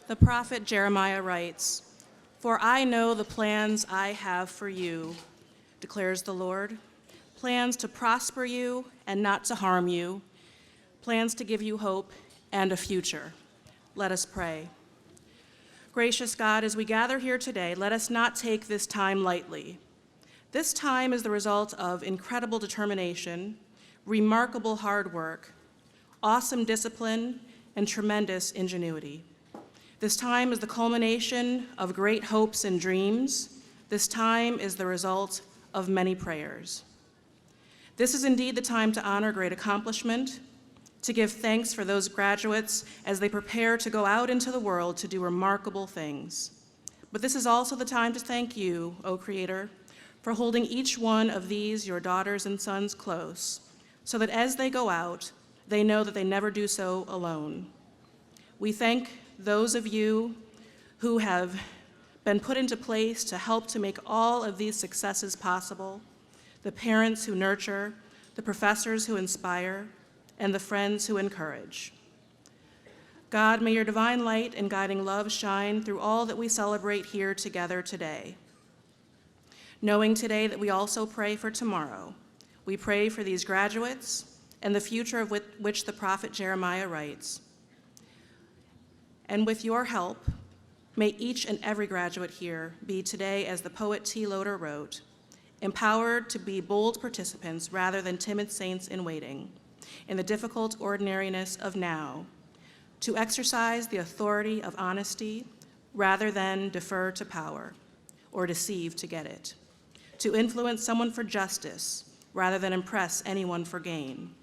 The prophet Jeremiah writes, "For I know the plans I have for you, declares the Lord, plans to prosper you and not to harm you, plans to give you hope and a future." Let us pray. Gracious God, as we gather here today, let us not take this time lightly. This time is the result of incredible determination, remarkable hard work, awesome discipline, and tremendous ingenuity. This time is the culmination of great hopes and dreams. This time is the result of many prayers. This is indeed the time to honor great accomplishment, to give thanks for those graduates as they prepare to go out into the world to do remarkable things. But this is also the time to thank you, O Creator, for holding each one of these, your daughters and sons, close, so that as they go out, they know that they never do so alone. We thank those of you who have been put into place to help to make all of these successes possible, the parents who nurture, the professors who inspire, and the friends who encourage. God, may your divine light and guiding love shine through all that we celebrate here together today. Knowing today that we also pray for tomorrow, we pray for these graduates and the future of which the prophet Jeremiah writes. And with your help, may each and every graduate here be today, as the poet T. Loder wrote, empowered to be bold participants rather than timid saints in waiting, in the difficult ordinariness of now, to exercise the authority of honesty rather than defer to power or deceive to get it, to influence someone for justice rather than impress anyone for gain,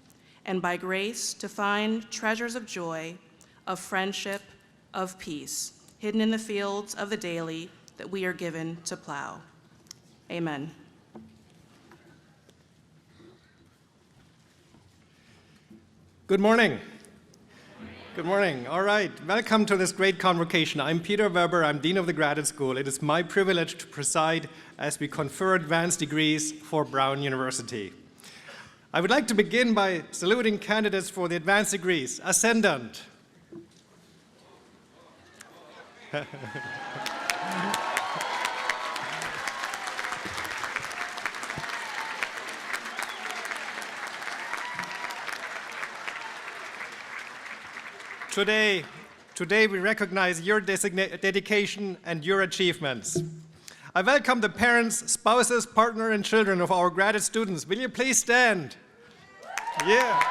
and by grace to find treasures of joy, of friendship, of peace, hidden in the fields of the daily that we are given to plow. Amen. Good morning. Good morning. All right. Welcome to this great convocation. I'm Peter Weber. I'm Dean of the Graduate School. It is my privilege to preside as we confer advanced degrees for Brown University. I would like to begin by saluting candidates for the advanced degrees. Ascendant. Today we recognize your dedication and your achievements. I welcome the parents, spouses, partners, and children of our graduate students. Will you please stand? Yeah.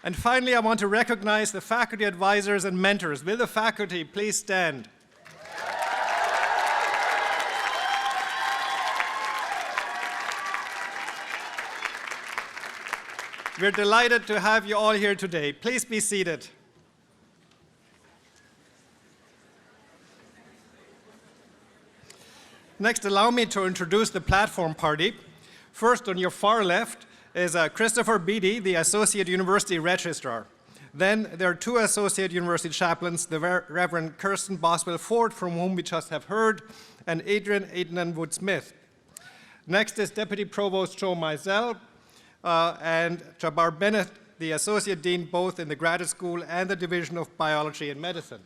And finally, I want to recognize the faculty advisors and mentors. Will the faculty please stand? We're delighted to have you all here today. Please be seated. Next, allow me to introduce the platform party. First, on your far left is Christopher Beatty, the Associate University Registrar. Then there are two Associate University chaplains, the Reverend Kirsten Boswell-Ford, from whom we just have heard, and Adrian Aitnan-Wood-Smith. Next is Deputy Provost Joe Mizell, and Jabbar Bennett, the Associate Dean both in the Graduate School and the Division of Biology and Medicine.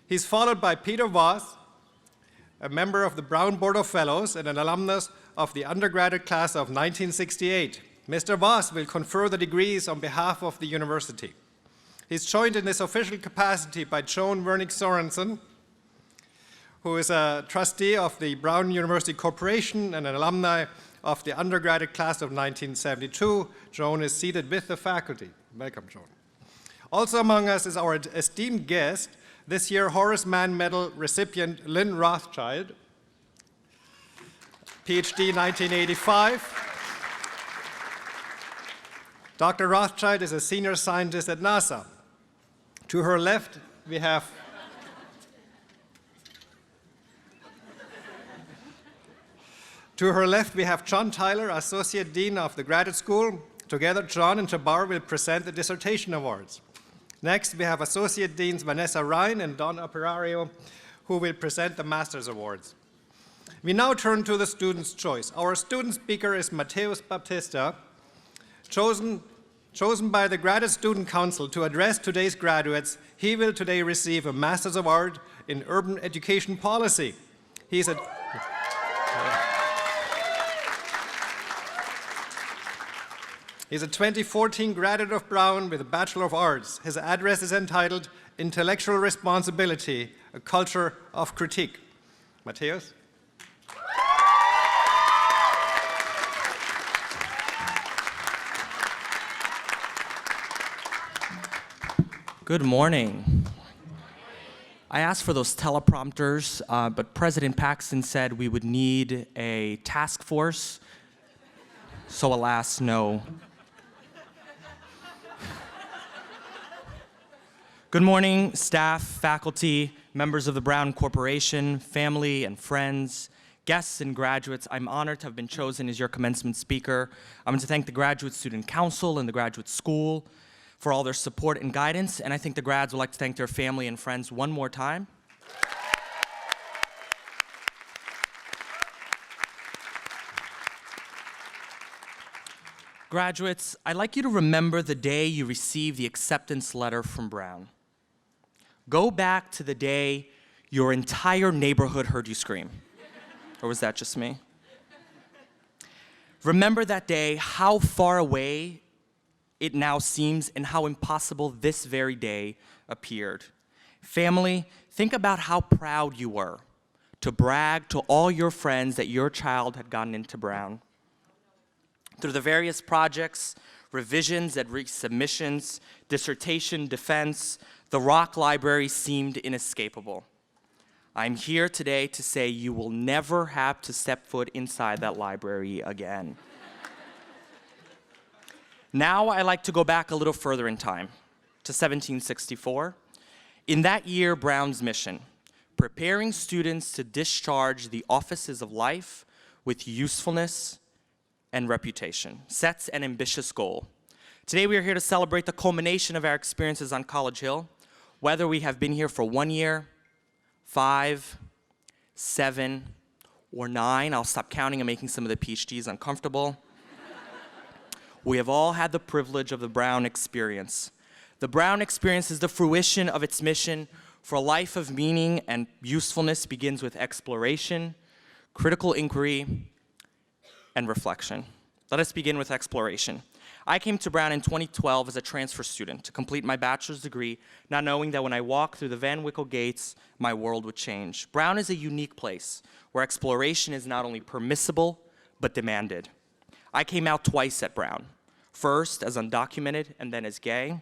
He's followed by Peter Voss, a member of the Brown Board of Fellows and an alumnus of the undergraduate class of 1968. Mr. Voss will confer the degrees on behalf of the university. He's joined in this official capacity by Joan Wernick Sorensen, who is a trustee of the Brown University Corporation and an alumni of the undergraduate class of 1972. Joan is seated with the faculty. Welcome, Joan. Also among us is our esteemed guest, this year Horace Mann Medal recipient Lynn Rothschild, PhD 1985. Dr. Rothschild is a senior scientist at NASA. To her left, we have John Tyler, Associate Dean of the Graduate School. Together, John and Jabbar will present the Dissertation Awards. Next, we have Associate Deans Vanessa Ryan and Don Operario, who will present the Master's Awards. We now turn to the student's choice. Our student speaker is Mateus Baptista, chosen by the Graduate Student Council to address today's graduates. He will today receive a Master's of Art in Urban Education Policy. He's a 2014 graduate of Brown with a Bachelor of Arts. His address is entitled Intellectual Responsibility, a Culture of Critique. Mateus? Good morning. I asked for those teleprompters, but President Paxton said we would need a task force, so alas, no. Good morning, staff, faculty, members of the Brown Corporation, family and friends, guests and graduates. I'm honored to have been chosen as your commencement speaker. I want to thank the Graduate Student Council and the Graduate School for all their support and guidance, and I think the grads would like to thank their family and friends one more time. Graduates, I'd like you to remember the day you received the acceptance letter from Brown. Go back to the day your entire neighborhood heard you scream. Or was that just me? Remember that day, how far away it now seems, and how impossible this very day appeared. Family, think about how proud you were to brag to all your friends that your child had gotten into Brown. Through the various projects, revisions and resubmissions, dissertation, defense, the Rock Library seemed inescapable. I'm here today to say you will never have to step foot inside that library again. Now I like to go back a little further in time, to 1764. In that year, Brown's mission, preparing students to discharge the offices of life with usefulness and reputation, sets an ambitious goal. Today we are here to celebrate the culmination of our experiences on College Hill, whether we have been here for 1 year, 5, 7, or 9. I'll stop counting and making some of the PhDs uncomfortable. We have all had the privilege of the Brown experience. The Brown experience is the fruition of its mission for a life of meaning, and usefulness begins with exploration, critical inquiry, and reflection. Let us begin with exploration. I came to Brown in 2012 as a transfer student to complete my bachelor's degree, not knowing that when I walked through the Van Wickle gates, my world would change. Brown is a unique place where exploration is not only permissible, but demanded. I came out twice at Brown. First as undocumented and then as gay.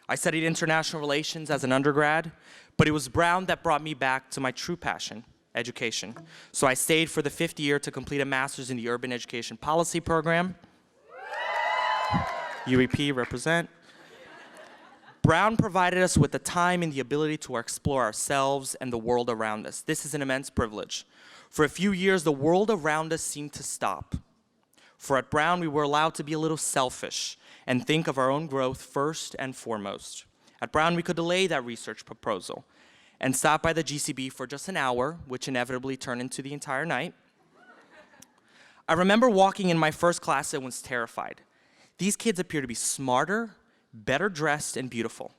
I studied international relations as an undergrad, but it was Brown that brought me back to my true passion, education. So I stayed for the 5th year to complete a master's in the Urban Education Policy program. UEP represent. Brown provided us with the time and the ability to explore ourselves and the world around us. This is an immense privilege. For a few years, the world around us seemed to stop. For at Brown, we were allowed to be a little selfish and think of our own growth first and foremost. At Brown, we could delay that research proposal and stop by the GCB for just an hour, which inevitably turned into the entire night. I remember walking in my first class and was terrified. These kids appear to be smarter, better dressed, and beautiful.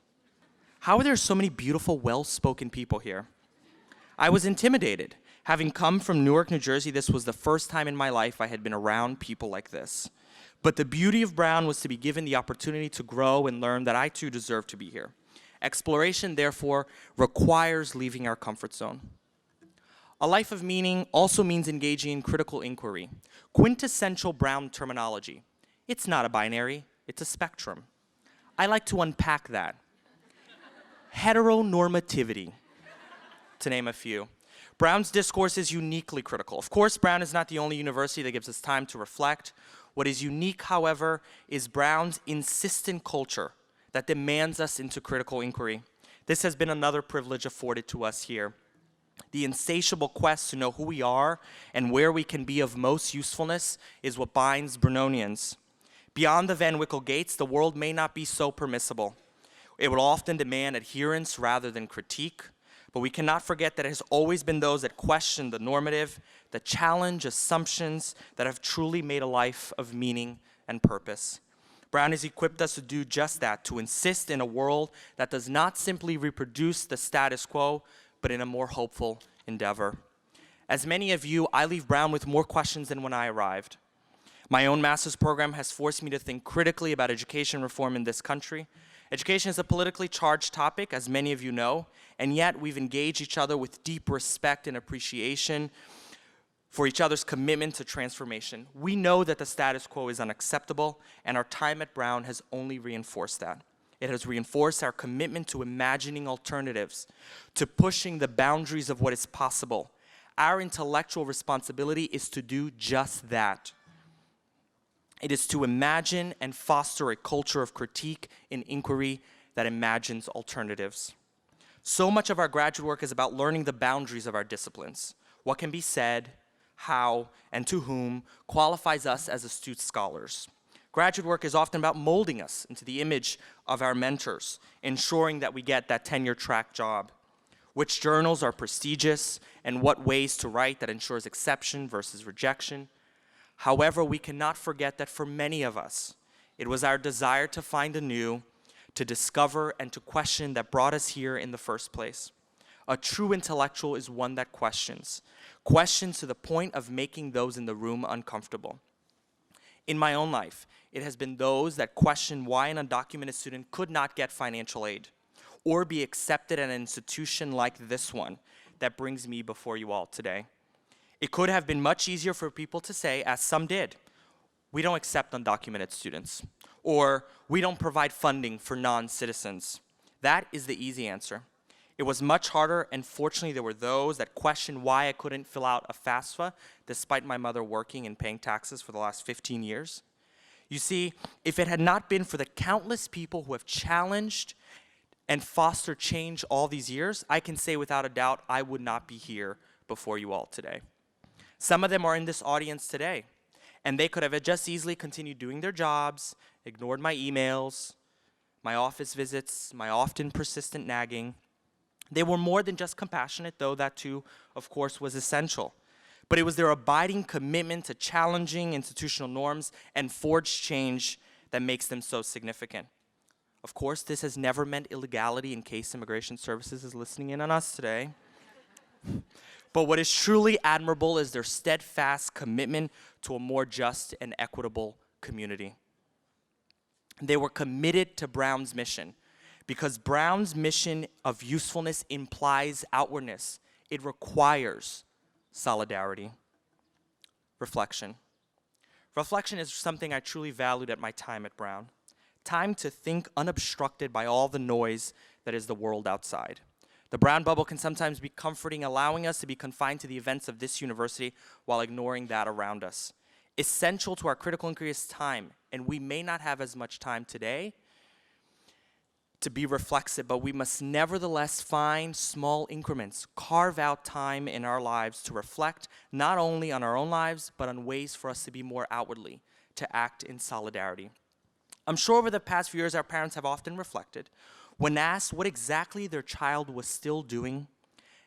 How are there so many beautiful, well-spoken people here? I was intimidated. Having come from Newark, New Jersey, this was the first time in my life I had been around people like this. But the beauty of Brown was to be given the opportunity to grow and learn that I too deserve to be here. Exploration, therefore, requires leaving our comfort zone. A life of meaning also means engaging in critical inquiry. Quintessential Brown terminology. It's not a binary, it's a spectrum. I like to unpack that. Heteronormativity, to name a few. Brown's discourse is uniquely critical. Of course, Brown is not the only university that gives us time to reflect. What is unique, however, is Brown's insistent culture that demands us into critical inquiry. This has been another privilege afforded to us here. The insatiable quest to know who we are and where we can be of most usefulness is what binds Brownonians. Beyond the Van Wickle gates, the world may not be so permissible. It will often demand adherence rather than critique, But we cannot forget that it has always been those that question the normative, that challenge assumptions, that have truly made a life of meaning and purpose. Brown has equipped us to do just that, to insist in a world that does not simply reproduce the status quo, but in a more hopeful endeavor. As many of you, I leave Brown with more questions than when I arrived. My own master's program has forced me to think critically about education reform in this country. Education is a politically charged topic, as many of you know, and yet we've engaged each other with deep respect and appreciation for each other's commitment to transformation. We know that the status quo is unacceptable, and our time at Brown has only reinforced that. It has reinforced our commitment to imagining alternatives, to pushing the boundaries of what is possible. Our intellectual responsibility is to do just that. It is to imagine and foster a culture of critique and inquiry that imagines alternatives. So much of our graduate work is about learning the boundaries of our disciplines. What can be said, how, and to whom qualifies us as astute scholars. Graduate work is often about molding us into the image of our mentors, ensuring that we get that tenure-track job. Which journals are prestigious, and what ways to write that ensures exception versus rejection. However, we cannot forget that for many of us, it was our desire to find anew, to discover, and to question that brought us here in the first place. A true intellectual is one that questions to the point of making those in the room uncomfortable. In my own life, it has been those that question why an undocumented student could not get financial aid or be accepted at an institution like this one that brings me before you all today. It could have been much easier for people to say, as some did, we don't accept undocumented students, or we don't provide funding for non-citizens. That is the easy answer. It was much harder, and fortunately there were those that questioned why I couldn't fill out a FAFSA despite my mother working and paying taxes for the last 15 years. You see, if it had not been for the countless people who have challenged and fostered change all these years, I can say without a doubt I would not be here before you all today. Some of them are in this audience today, and they could have just easily continued doing their jobs, ignored my emails, my office visits, my often persistent nagging. They were more than just compassionate, though that too, of course, was essential. But it was their abiding commitment to challenging institutional norms and forged change that makes them so significant. Of course, this has never meant illegality, in case Immigration Services is listening in on us today. But what is truly admirable is their steadfast commitment to a more just and equitable community. They were committed to Brown's mission, because Brown's mission of usefulness implies outwardness. It requires solidarity. Reflection. Reflection is something I truly valued at my time at Brown. Time to think unobstructed by all the noise that is the world outside. The Brown bubble can sometimes be comforting, allowing us to be confined to the events of this university while ignoring that around us. Essential to our critical inquiry is time, and we may not have as much time today to be reflexive, but we must nevertheless find small increments, carve out time in our lives to reflect not only on our own lives, but on ways for us to be more outwardly, to act in solidarity. I'm sure over the past few years, our parents have often reflected, when asked what exactly their child was still doing,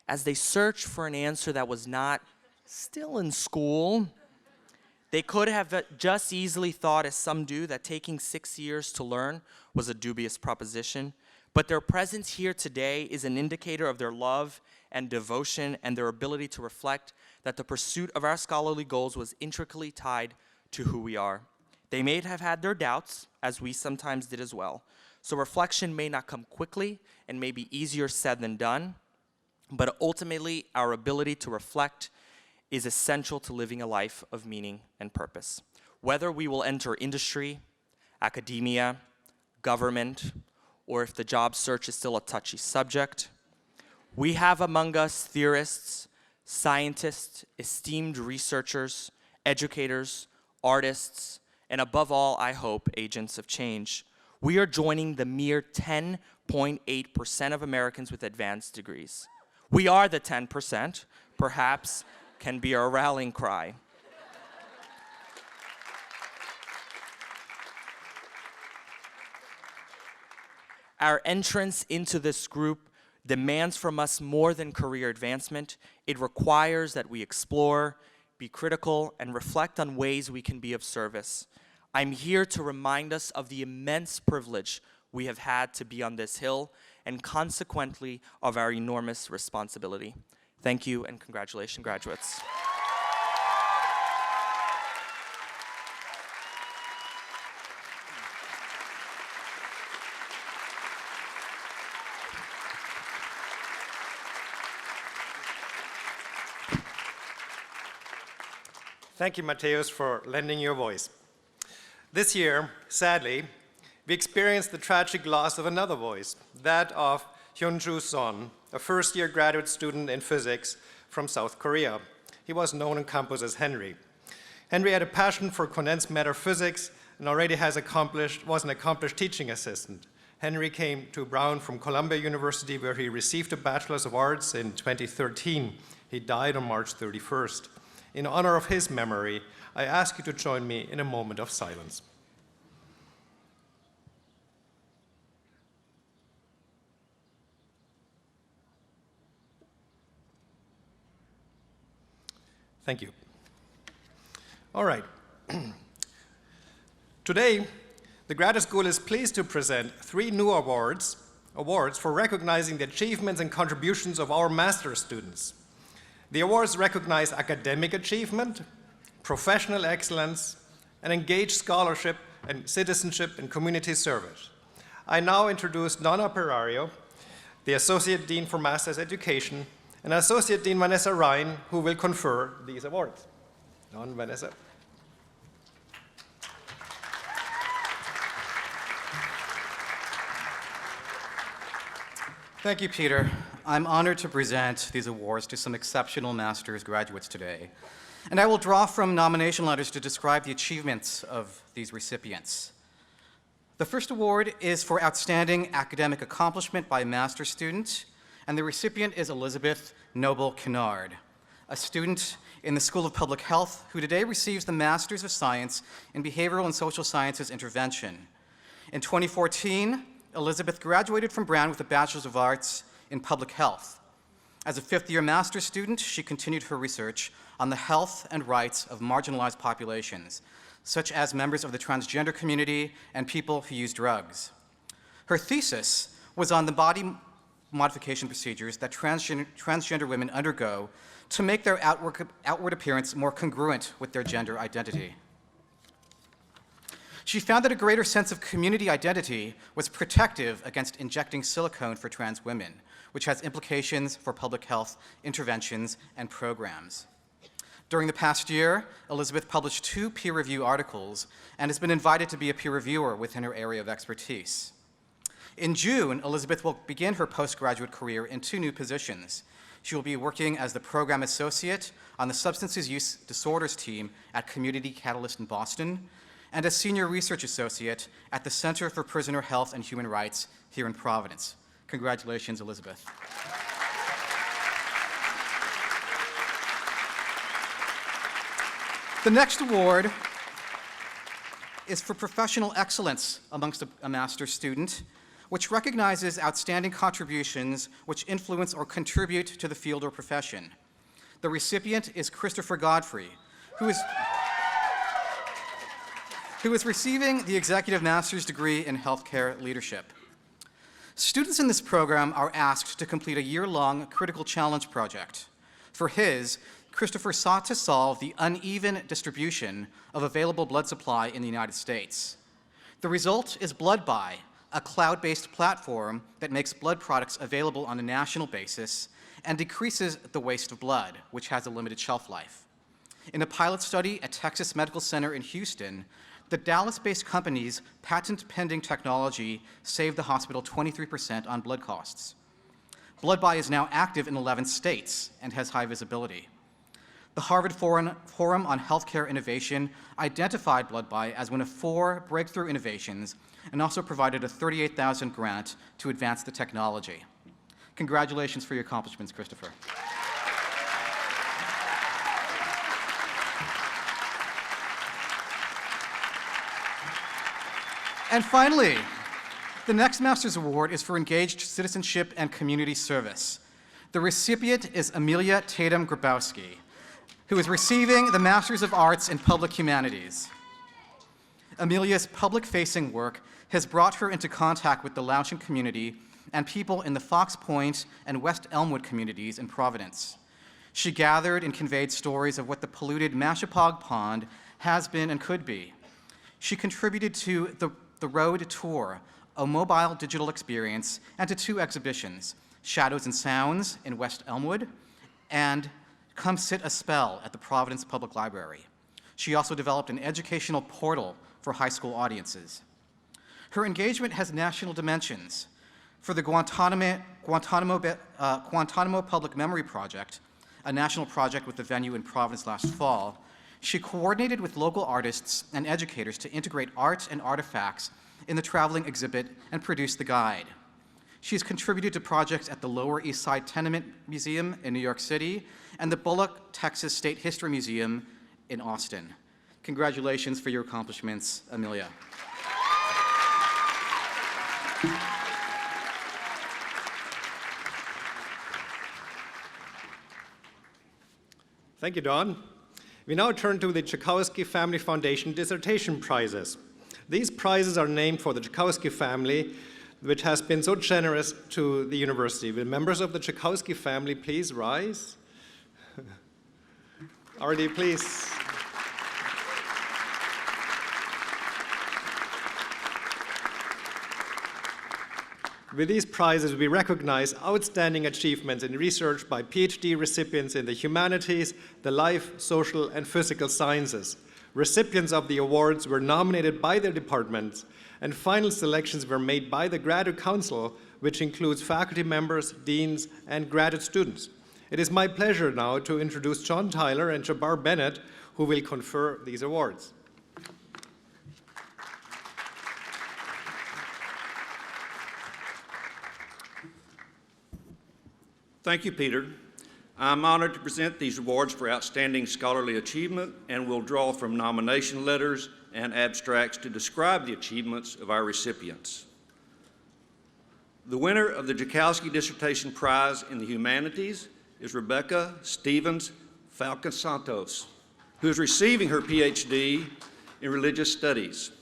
as they searched for an answer that was not still in school. They could have just easily thought, as some do, that taking 6 years to learn was a dubious proposition. But their presence here today is an indicator of their love and devotion and their ability to reflect that the pursuit of our scholarly goals was intricately tied to who we are. They may have had their doubts, as we sometimes did as well. So reflection may not come quickly and may be easier said than done, but ultimately our ability to reflect is essential to living a life of meaning and purpose. Whether we will enter industry, academia, government, or if the job search is still a touchy subject, we have among us theorists, scientists, esteemed researchers, educators, artists, and above all, I hope, agents of change. We are joining the mere 10.8% of Americans with advanced degrees. We are the 10%, perhaps can be our rallying cry. Our entrance into this group demands from us more than career advancement. It requires that we explore, be critical, and reflect on ways we can be of service. I'm here to remind us of the immense privilege we have had to be on this hill, and consequently of our enormous responsibility. Thank you, and congratulations, graduates. Thank you, Mateusz, for lending your voice. This year, sadly, we experienced the tragic loss of another voice, that of Hyunju Son, a first-year graduate student in physics from South Korea. He was known on campus as Henry. Henry had a passion for condensed matter physics and already was an accomplished teaching assistant. Henry came to Brown from Columbia University, where he received a Bachelor's of Arts in 2013. He died on March 31st. In honor of his memory, I ask you to join me in a moment of silence. Thank you. All right. Today, the Graduate School is pleased to present 3 new awards for recognizing the achievements and contributions of our master's students. The awards recognize academic achievement, professional excellence, and engaged scholarship and citizenship and community service. I now introduce Donna Perario, the Associate Dean for Master's Education, and Associate Dean Vanessa Ryan, who will confer these awards. Don, Vanessa. Thank you, Peter. I'm honored to present these awards to some exceptional master's graduates today. And I will draw from nomination letters to describe the achievements of these recipients. The first award is for outstanding academic accomplishment by a master's student, and the recipient is Elizabeth Noble Kennard, a student in the School of Public Health who today receives the Master's of Science in Behavioral and Social Sciences Intervention. In 2014, Elizabeth graduated from Brown with a Bachelor's of Arts in Public Health. As a fifth-year master's student, she continued her research on the health and rights of marginalized populations, such as members of the transgender community and people who use drugs. Her thesis was on the body modification procedures that transgender women undergo to make their outward appearance more congruent with their gender identity. She found that a greater sense of community identity was protective against injecting silicone for trans women, which has implications for public health interventions and programs. During the past year, Elizabeth published 2 peer-review articles and has been invited to be a peer reviewer within her area of expertise. In June, Elizabeth will begin her postgraduate career in 2 new positions. She will be working as the program associate on the substance use disorders team at Community Catalyst in Boston, and as senior research associate at the Center for Prisoner Health and Human Rights here in Providence. Congratulations, Elizabeth. The next award is for professional excellence amongst a master's student, which recognizes outstanding contributions which influence or contribute to the field or profession. The recipient is Christopher Godfrey, who is receiving the Executive Master's degree in Healthcare Leadership. Students in this program are asked to complete a year-long critical challenge project. For his, Christopher sought to solve the uneven distribution of available blood supply in the United States. The result is BloodBuy, a cloud-based platform that makes blood products available on a national basis and decreases the waste of blood, which has a limited shelf life. In a pilot study at Texas Medical Center in Houston, the Dallas-based company's patent-pending technology saved the hospital 23% on blood costs. BloodBuy is now active in 11 states and has high visibility. The Harvard Forum on Healthcare Innovation identified BloodBuy as one of 4 breakthrough innovations and also provided a $38,000 grant to advance the technology. Congratulations for your accomplishments, Christopher. And finally, The next Master's Award is for engaged citizenship and community service. The recipient is Amelia Tatum Grabowski, who is receiving the Master's of Arts in Public Humanities. Amelia's public-facing work has brought her into contact with the Laotian community and people in the Fox Point and West Elmwood communities in Providence. She gathered and conveyed stories of what the polluted Mashapog Pond has been and could be. She contributed to the Road Tour, a mobile digital experience, and to 2 exhibitions, Shadows and Sounds in West Elmwood and Come Sit a Spell at the Providence Public Library. She also developed an educational portal for high school audiences. Her engagement has national dimensions. For the Guantanamo Public Memory Project, a national project with the venue in Providence last fall, she coordinated with local artists and educators to integrate art and artifacts in the traveling exhibit and produce the guide. She's contributed to projects at the Lower East Side Tenement Museum in New York City and the Bullock, Texas State History Museum in Austin. Congratulations for your accomplishments, Amelia. Thank you, Don. We now turn to the Tchaikovsky Family Foundation Dissertation Prizes. These prizes are named for the Tchaikovsky family, which has been so generous to the university. Will members of the Tchaikovsky family please rise? Artie, please. With these prizes, we recognize outstanding achievements in research by PhD recipients in the humanities, the life, social, and physical sciences. Recipients of the awards were nominated by their departments, and final selections were made by the Graduate Council, which includes faculty members, deans, and graduate students. It is my pleasure now to introduce John Tyler and Jabbar Bennett, who will confer these awards. Thank you, Peter. I'm honored to present these awards for outstanding scholarly achievement and will draw from nomination letters and abstracts to describe the achievements of our recipients. The winner of the Tchaikovsky Dissertation Prize in the Humanities is Rebecca Stevens Falcon Santos, who is receiving her PhD in Religious Studies.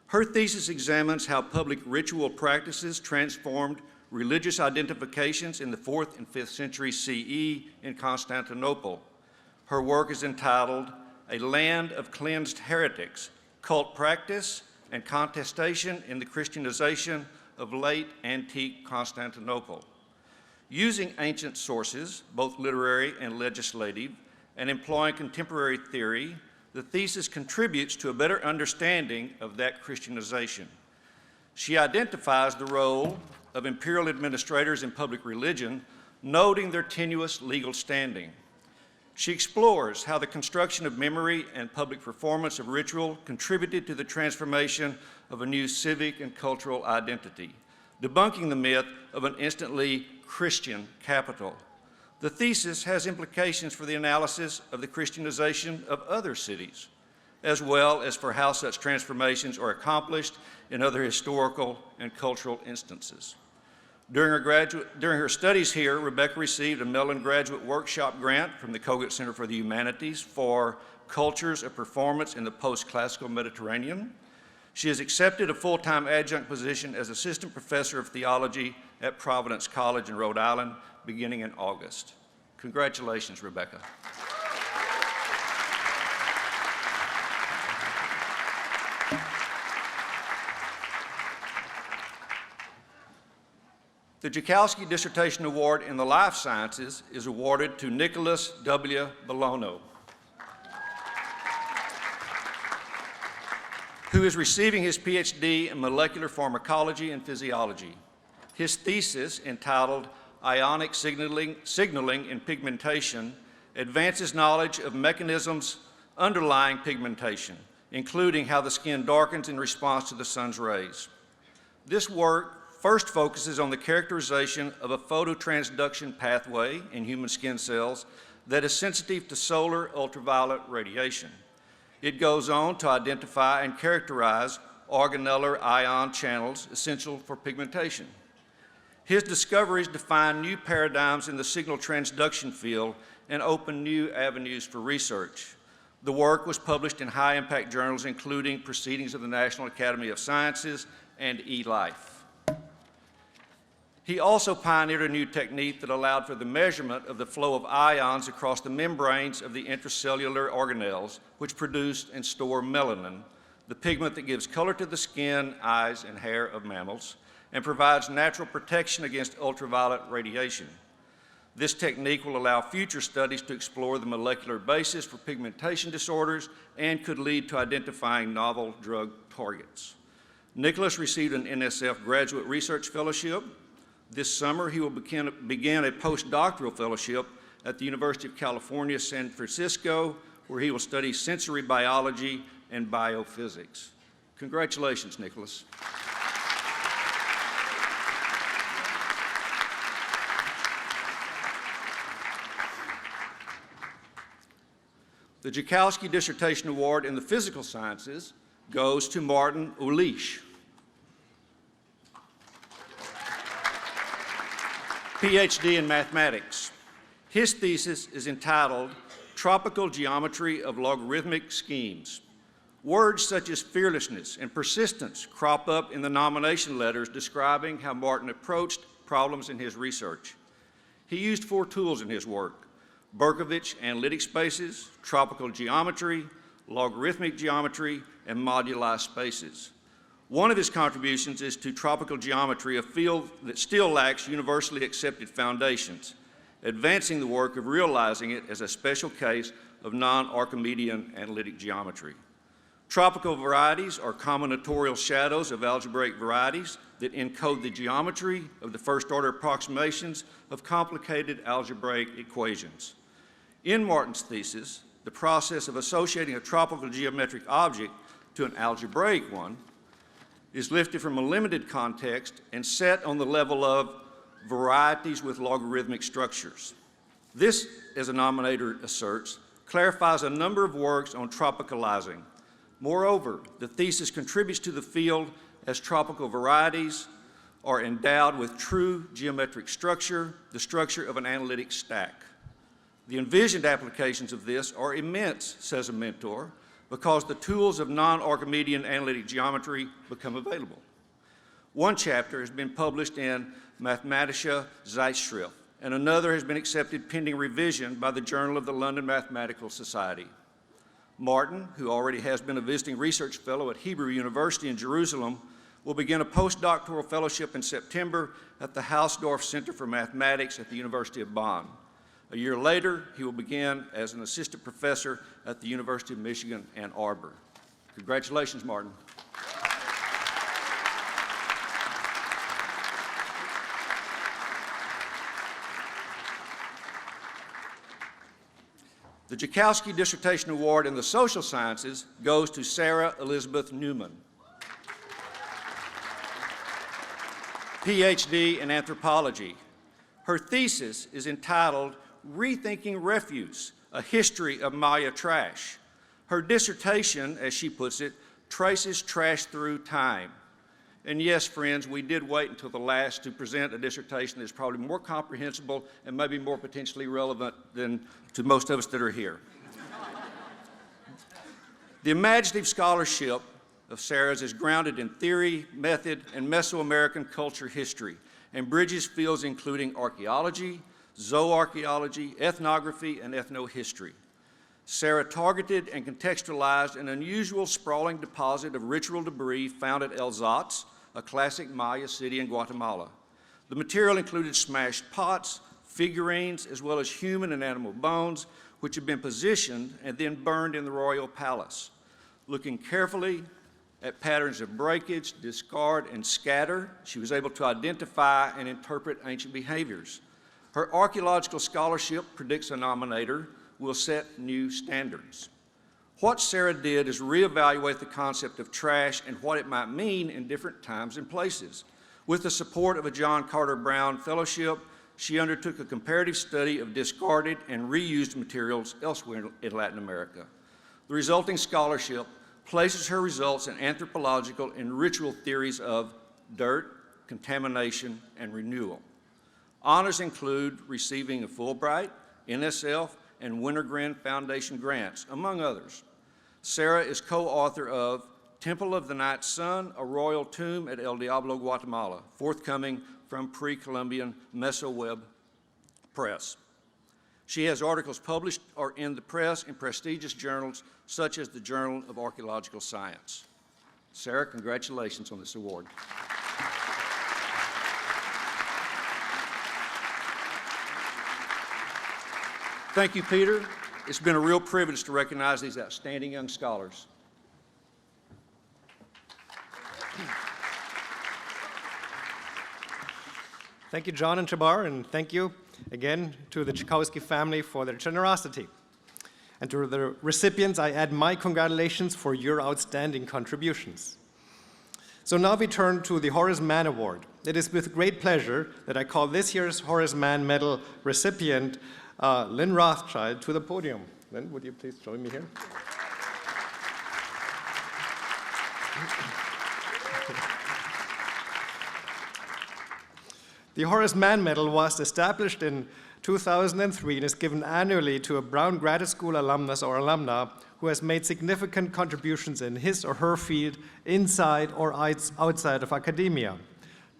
Her thesis examines how public ritual practices transformed religious identifications in the 4th and 5th century CE in Constantinople. Her work is entitled A Land of Cleansed Heretics, Cult Practice and Contestation in the Christianization of Late Antique Constantinople. Using ancient sources, both literary and legislative, and employing contemporary theory, the thesis contributes to a better understanding of that Christianization. She identifies the role of imperial administrators in public religion, noting their tenuous legal standing. She explores how the construction of memory and public performance of ritual contributed to the transformation of a new civic and cultural identity, debunking the myth of an instantly Christian capital. The thesis has implications for the analysis of the Christianization of other cities, as well as for how such transformations are accomplished in other historical and cultural instances. During her studies here, Rebecca received a Mellon Graduate Workshop grant from the Kogut Center for the Humanities for Cultures of Performance in the Post-Classical Mediterranean. She has accepted a full-time adjunct position as Assistant Professor of Theology at Providence College in Rhode Island, beginning in August. Congratulations, Rebecca. The Tchaikovsky Dissertation Award in the Life Sciences is awarded to Nicholas W. Belono, who is receiving his PhD in molecular pharmacology and physiology. His thesis, entitled Ionic Signaling in Pigmentation, advances knowledge of mechanisms underlying pigmentation, including how the skin darkens in response to the sun's rays. This work first focuses on the characterization of a phototransduction pathway in human skin cells that is sensitive to solar ultraviolet radiation. It goes on to identify and characterize organellar ion channels essential for pigmentation. His discoveries define new paradigms in the signal transduction field and open new avenues for research. The work was published in high-impact journals, including Proceedings of the National Academy of Sciences and eLife. He also pioneered a new technique that allowed for the measurement of the flow of ions across the membranes of the intracellular organelles, which produce and store melanin, the pigment that gives color to the skin, eyes, and hair of mammals, and provides natural protection against ultraviolet radiation. This technique will allow future studies to explore the molecular basis for pigmentation disorders and could lead to identifying novel drug targets. Nicholas received an NSF Graduate Research Fellowship. This summer, he will begin a postdoctoral fellowship at the University of California, San Francisco, where he will study sensory biology and biophysics. Congratulations, Nicholas. The Joukowsky Dissertation Award in the Physical Sciences goes to Martin Ulish, PhD in mathematics. His thesis is entitled Tropical Geometry of Logarithmic Schemes. Words such as fearlessness and persistence crop up in the nomination letters describing how Martin approached problems in his research. He used 4 tools in his work: Berkovich analytic spaces, tropical geometry, logarithmic geometry, and moduli spaces. One of his contributions is to tropical geometry, a field that still lacks universally accepted foundations, advancing the work of realizing it as a special case of non-Archimedean analytic geometry. Tropical varieties are combinatorial shadows of algebraic varieties that encode the geometry of the first-order approximations of complicated algebraic equations. In Martin's thesis, the process of associating a tropical geometric object to an algebraic one is lifted from a limited context and set on the level of varieties with logarithmic structures. This, as a nominator asserts, clarifies a number of works on tropicalizing. Moreover, the thesis contributes to the field as tropical varieties are endowed with true geometric structure, the structure of an analytic stack. The envisioned applications of this are immense, says a mentor, because the tools of non-Archimedean analytic geometry become available. One chapter has been published in Mathematische Zeitschrift, and another has been accepted pending revision by the Journal of the London Mathematical Society. Martin, who already has been a visiting research fellow at Hebrew University in Jerusalem, will begin a postdoctoral fellowship in September at the Hausdorff Center for Mathematics at the University of Bonn. A year later, he will begin as an assistant professor at the University of Michigan, Ann Arbor. Congratulations, Martin. The Joukowsky Dissertation Award in the Social Sciences goes to Sarah Elizabeth Newman, PhD in anthropology. Her thesis is entitled Rethinking Refuse, A History of Maya Trash. Her dissertation, as she puts it, traces trash through time. And yes, friends, we did wait until the last to present a dissertation that's probably more comprehensible and maybe more potentially relevant than to most of us that are here. The imaginative scholarship of Sarah's is grounded in theory, method, and Mesoamerican culture history, and bridges fields including archaeology, zooarchaeology, ethnography, and ethnohistory. Sarah targeted and contextualized an unusual sprawling deposit of ritual debris found at El Zotz, a classic Maya city in Guatemala. The material included smashed pots, figurines, as well as human and animal bones, which had been positioned and then burned in the royal palace. Looking carefully at patterns of breakage, discard, and scatter, she was able to identify and interpret ancient behaviors. Her archaeological scholarship, predicts a nominator, will set new standards. What Sarah did is reevaluate the concept of trash and what it might mean in different times and places. With the support of a John Carter Brown Fellowship, she undertook a comparative study of discarded and reused materials elsewhere in Latin America. The resulting scholarship places her results in anthropological and ritual theories of dirt, contamination, and renewal. Honors include receiving a Fulbright, NSF, and Wintergreen Foundation grants, among others. Sarah is co-author of Temple of the Night Sun, A Royal Tomb at El Diablo, Guatemala, forthcoming from pre-Columbian Mesoweb Press. She has articles published or in the press in prestigious journals such as the Journal of Archaeological Science. Sarah, congratulations on this award. Thank you, Peter. It's been a real privilege to recognize these outstanding young scholars. Thank you, John and Chabar, and thank you again to the Chakowski family for their generosity. And to the recipients, I add my congratulations for your outstanding contributions. So now we turn to the Horace Mann Award. It is with great pleasure that I call this year's Horace Mann Medal recipient, Lynn Rothschild, to the podium. Lynn, would you please join me here? The Horace Mann Medal was established in 2003 and is given annually to a Brown Graduate School alumnus or alumna who has made significant contributions in his or her field inside or outside of academia.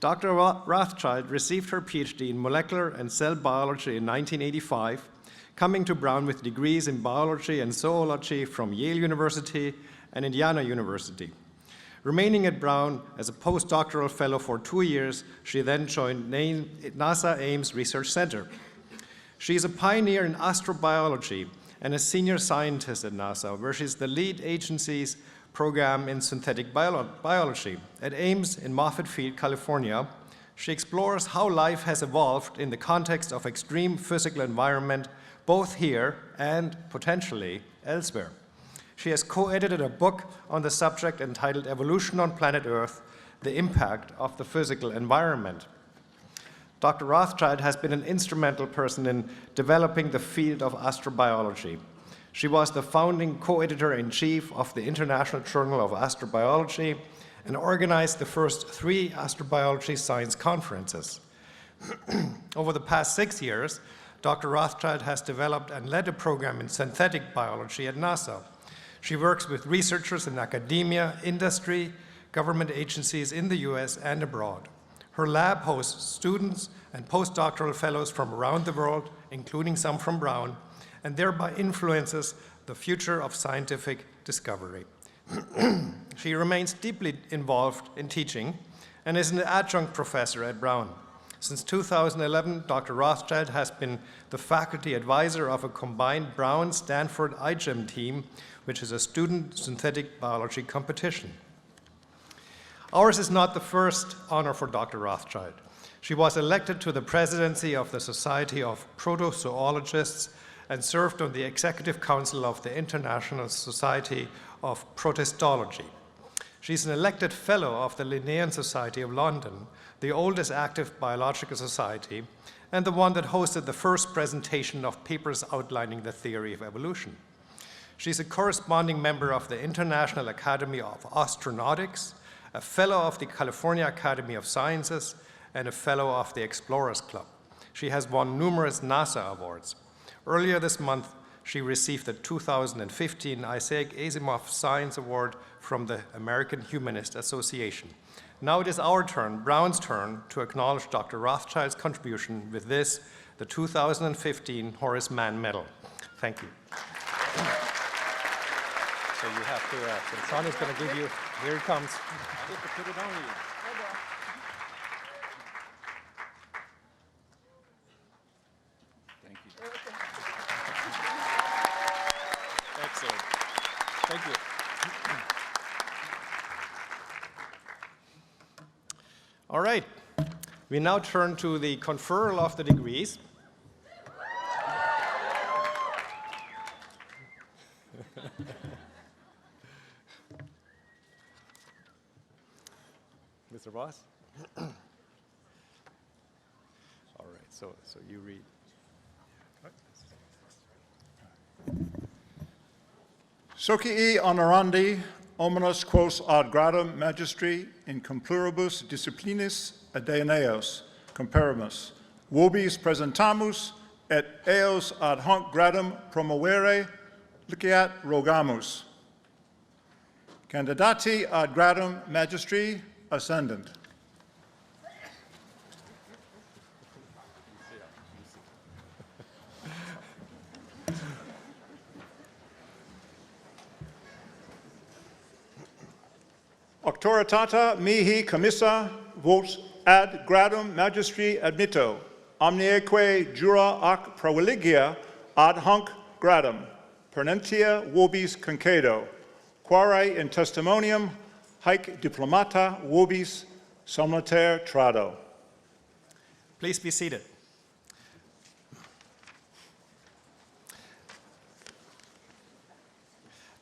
Dr. Rothschild received her PhD in molecular and cell biology in 1985, coming to Brown with degrees in biology and zoology from Yale University and Indiana University. Remaining at Brown as a postdoctoral fellow for 2 years, she then joined NASA Ames Research Center. She is a pioneer in astrobiology and a senior scientist at NASA, where she's the lead agency's program in synthetic biology. At Ames in Moffett Field, California, she explores how life has evolved in the context of extreme physical environment, both here and potentially elsewhere. She has co-edited a book on the subject entitled Evolution on Planet Earth, The Impact of the Physical Environment. Dr. Rothschild has been an instrumental person in developing the field of astrobiology. She was the founding co-editor-in-chief of the International Journal of Astrobiology and organized the first 3 astrobiology science conferences. Over the past 6 years, Dr. Rothschild has developed and led a program in synthetic biology at NASA. She works with researchers in academia, industry, government agencies in the US and abroad. Her lab hosts students and postdoctoral fellows from around the world, including some from Brown, and thereby influences the future of scientific discovery. She remains deeply involved in teaching and is an adjunct professor at Brown. Since 2011, Dr. Rothschild has been the faculty advisor of a combined Brown-Stanford iGEM team, which is a student synthetic biology competition. Ours is not the first honor for Dr. Rothschild. She was elected to the presidency of the Society of Protozoologists and served on the Executive Council of the International Society of Protistology. She's an elected fellow of the Linnean Society of London, the oldest active biological society, and the one that hosted the first presentation of papers outlining the theory of evolution. She's a corresponding member of the International Academy of Astronautics, a fellow of the California Academy of Sciences, and a fellow of the Explorers Club. She has won numerous NASA awards. Earlier this month, she received the 2015 Isaac Asimov Science Award from the American Humanist Association. Now it is our turn, Brown's turn, to acknowledge Dr. Rothschild's contribution with this, the 2015 Horace Mann Medal. Thank you. So you have to, Son is going to give you, here it comes. I get to put it on you. Thank you. Excellent. Thank you. All right. We now turn to the conferral of the degrees. Mr. Voss? All right, so you read. Soki honorandi omnis quos ad gradum magistri in compluribus disciplinis adeneos comparamus, vobis presentamus et eos ad hoc gradum promovere liceat rogamus. Candidati ad gradum magistri ascendant. Auctoritata mihi commissa vos ad gradum magistri admitto, omnieque jura ac proligia ad hoc gradum, pernentia vobis concedo, quare in testimonium haec diplomata vobis somniter trado. Please be seated.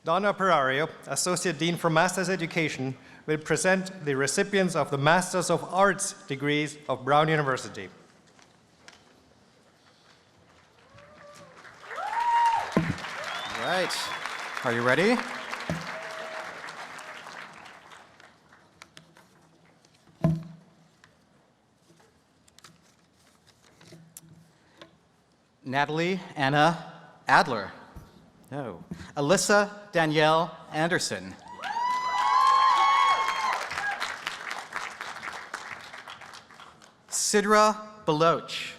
Donna Perario, Associate Dean for Master's Education, will present the recipients of the Masters of Arts degrees of Brown University. All right. Are you ready? Natalie Anna Adler. No. Alyssa Danielle Anderson. Sidra Baloch.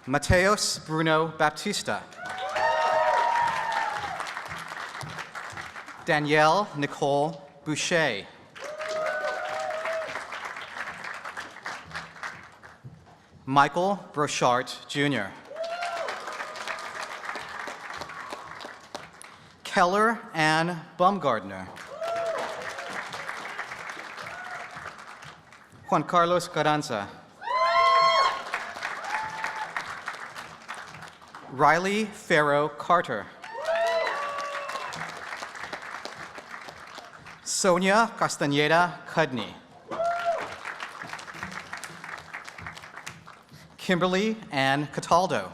Mateos Bruno Baptista. Danielle Nicole Boucher. Michael Brochart, Jr. Keller Ann Baumgardner. Juan Carlos Carranza. Riley Farrow Carter. Sonia Castañeda Cudney. Kimberly Ann Cataldo.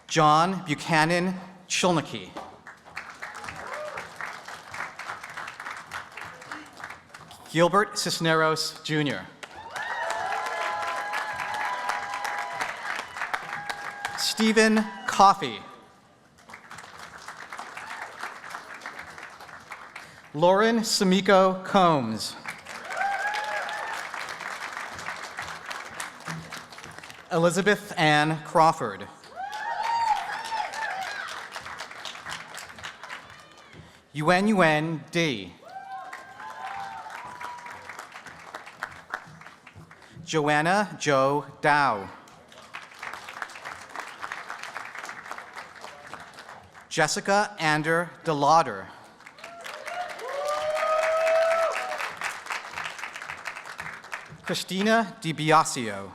John Buchanan Chilnicki. Gilbert Cisneros, Jr. Stephen Coffey. Lauren Samiko Combs. Elizabeth Ann Crawford. Yuen D. Joanna Jo Dow. Jessica Ander DeLauder. Christina DiBiasio.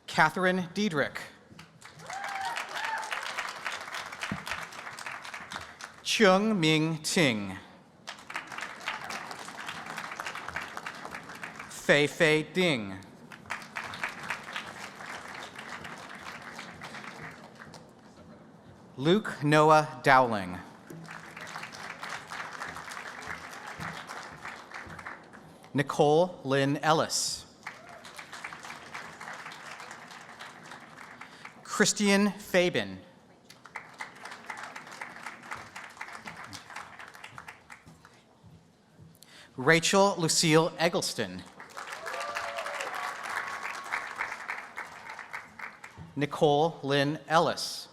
Catherine Diedrich. Chung Ming Ting. Fei Fei Ding. Luke Noah Dowling. Nicole Lynn Ellis. Christian Fabin. Rachel Lucille Eggleston. Nicole Lynn Ellis.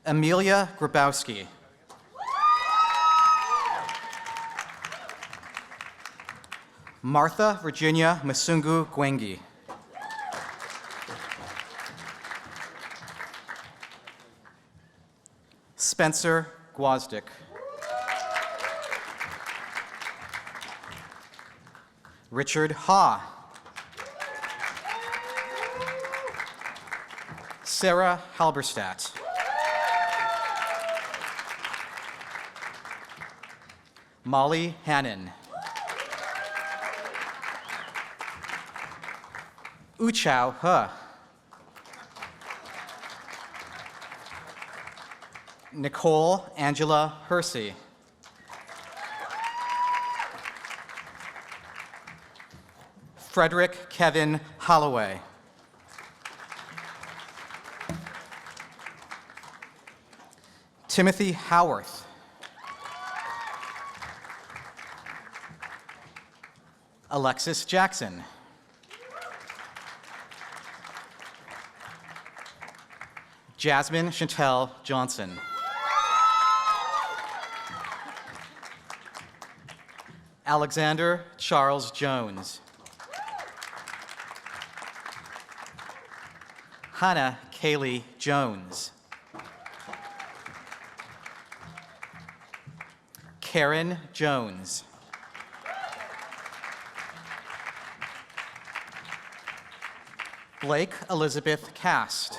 Amelia Grabowski. Martha Virginia Masungu Gwengi. Spencer Gwazdik. Richard Ha. Sarah Halberstadt. Molly Hannon. Uchao He. Nicole Angela Hersey. Frederick Kevin Holloway. Timothy Howarth. Alexis Jackson. Jasmine Chantel Johnson. Alexander Charles Jones. Hannah Kaylee Jones. Karen Jones. Blake Elizabeth Cast.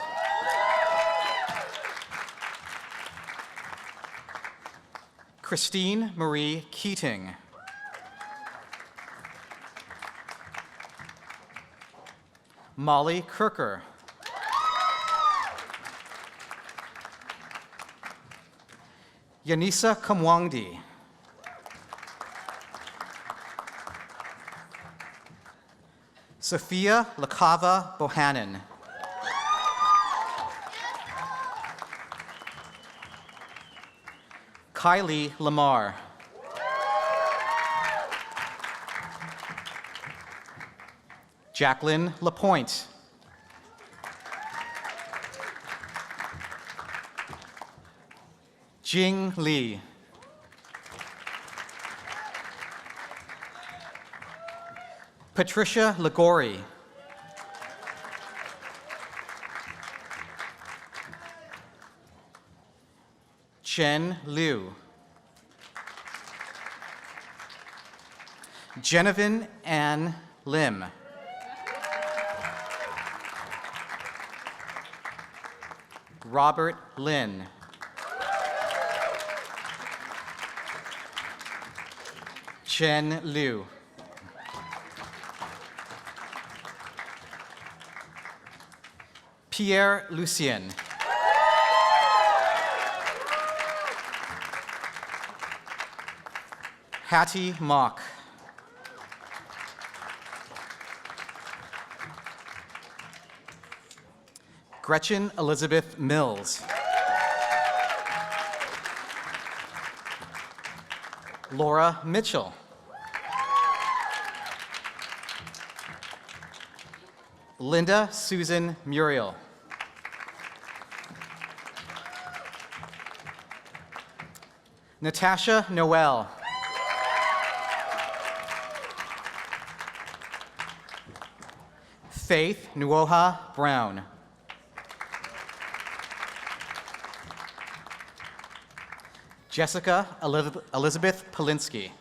Christine Marie Keating. Molly Kirker. Yanisa Kamwangdi. Sophia Lakava Bohannon. Kylie Lamar. Jacqueline Lapointe. Jing Li. Patricia Ligori. Chen Liu. Genevieve Ann Lim. Robert Lin. Chen Liu. Pierre Lucien. Hattie Mock. Gretchen Elizabeth Mills. Laura Mitchell. Linda Susan Muriel. Natasha Noel. Faith Nuoha Brown. Jessica Elizabeth Polinsky.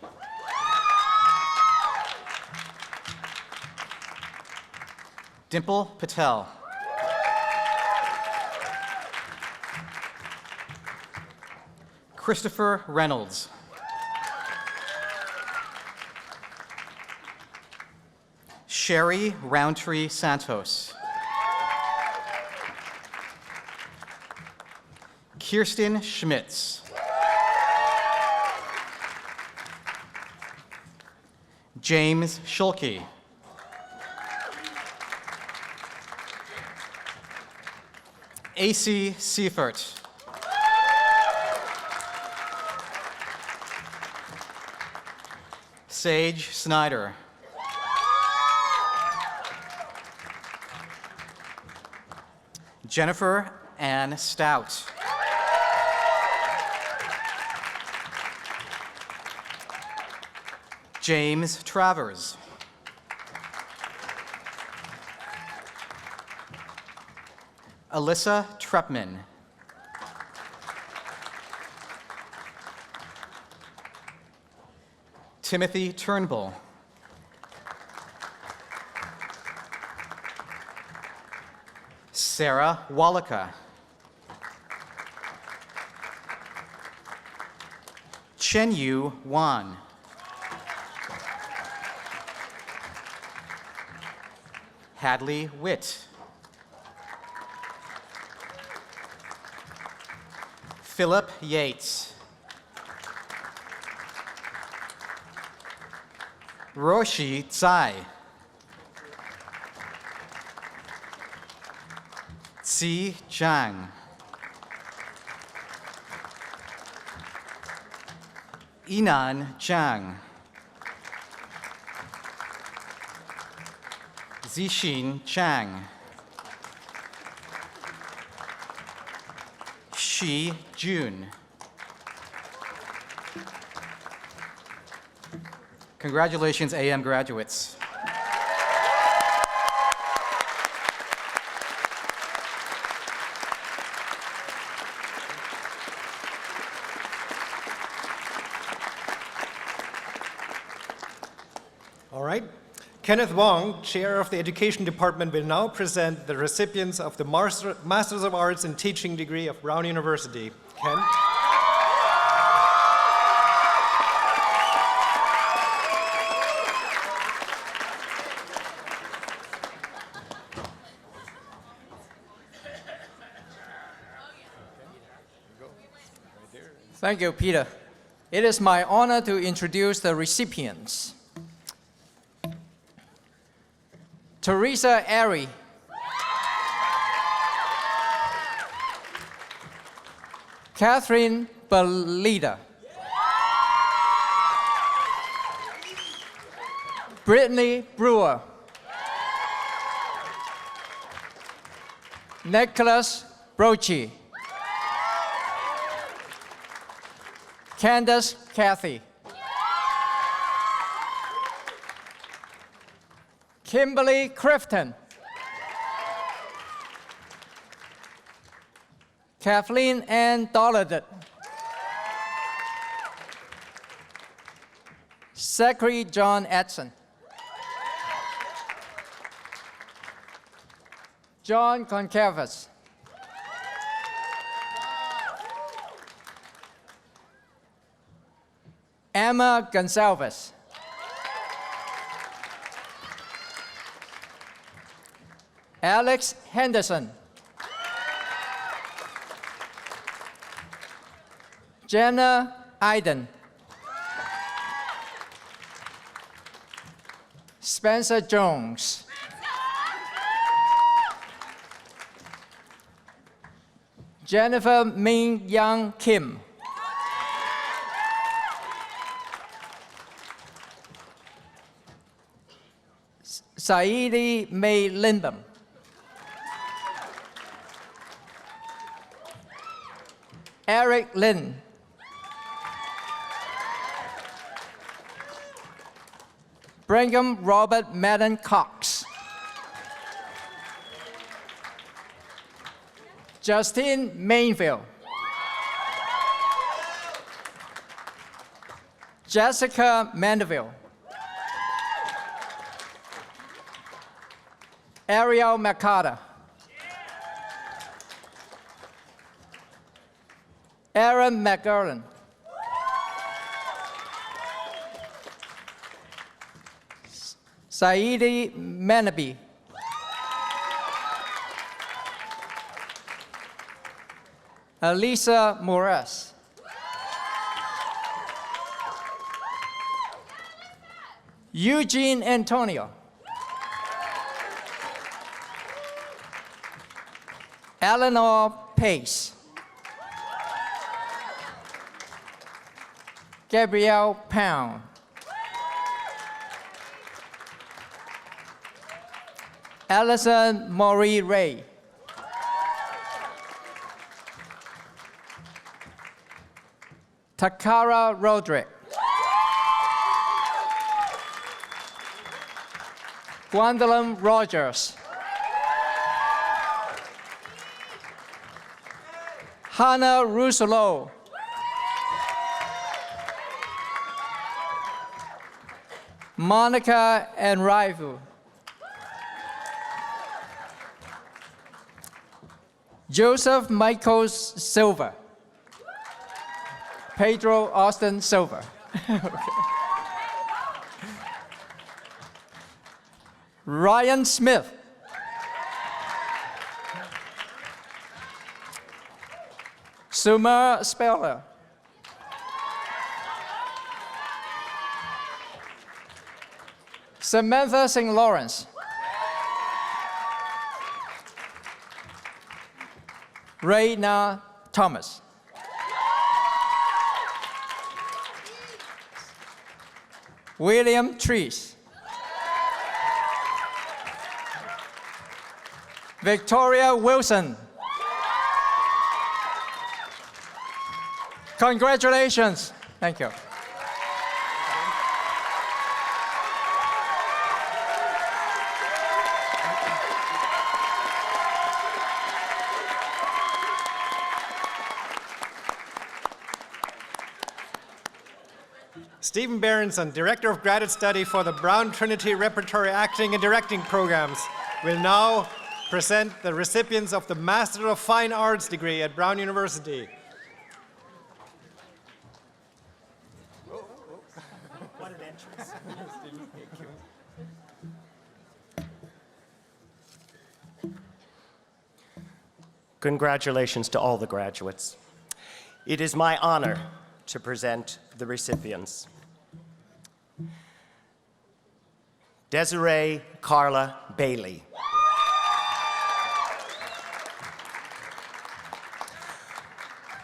Dimple Patel. Christopher Reynolds. Sherry Roundtree Santos. Kirsten Schmitz. James Schulke. A.C. Seifert. Sage Snyder. Jennifer Ann Stout. James Travers. Alyssa Trepman. Timothy Turnbull. Sarah Wallaka. Chen Yu Wan. Hadley Witt. Philip Yates. Roshi Tsai. Xi Zhang. Yinan Zhang. Zixin Chang. Shi Jun. Congratulations, AM graduates. All right. Kenneth Wong, Chair of the Education Department, will now present the recipients of the Masters of Arts in Teaching degree of Brown University. Ken? Thank you, Peter. It is my honor to introduce the recipients. Teresa Airy. Catherine Belida. Brittany Brewer. Nicholas Brochi. Candace Cathy. Kimberly Crifton. Kathleen Ann Dolladet. Zachary John Edson. John Concavas. Emma Gonsalves. Alex Henderson. Jenna Iden. Spencer Jones. Jennifer Min Young Kim. Saidi May Lindham. Eric Lin. Brigham Robert Madden Cox. Justine Mainville. Jessica Mandeville. Ariel Mercado. Aaron McGurran. Saidi Manabi. Elisa Moraes. Eugene Antonio. Eleanor Pace. Gabrielle Pound. Alison Marie Ray. Takara Roderick. Gwendolyn Rogers. Hannah Rousselot. Monica Enrivu. Joseph Michael Silva. Pedro Austin Silva. Ryan Smith. Sumar Speller. Samantha St. Lawrence. Raina Thomas. William Trees. Victoria Wilson. Congratulations. Thank you. Stephen Berenson, Director of Graduate Study for the Brown Trinity Repertory Acting and Directing Programs, will now present the recipients of the Master of Fine Arts degree at Brown University. What an entrance. Congratulations to all the graduates. It is my honor to present the recipients. Desiree Carla Bailey.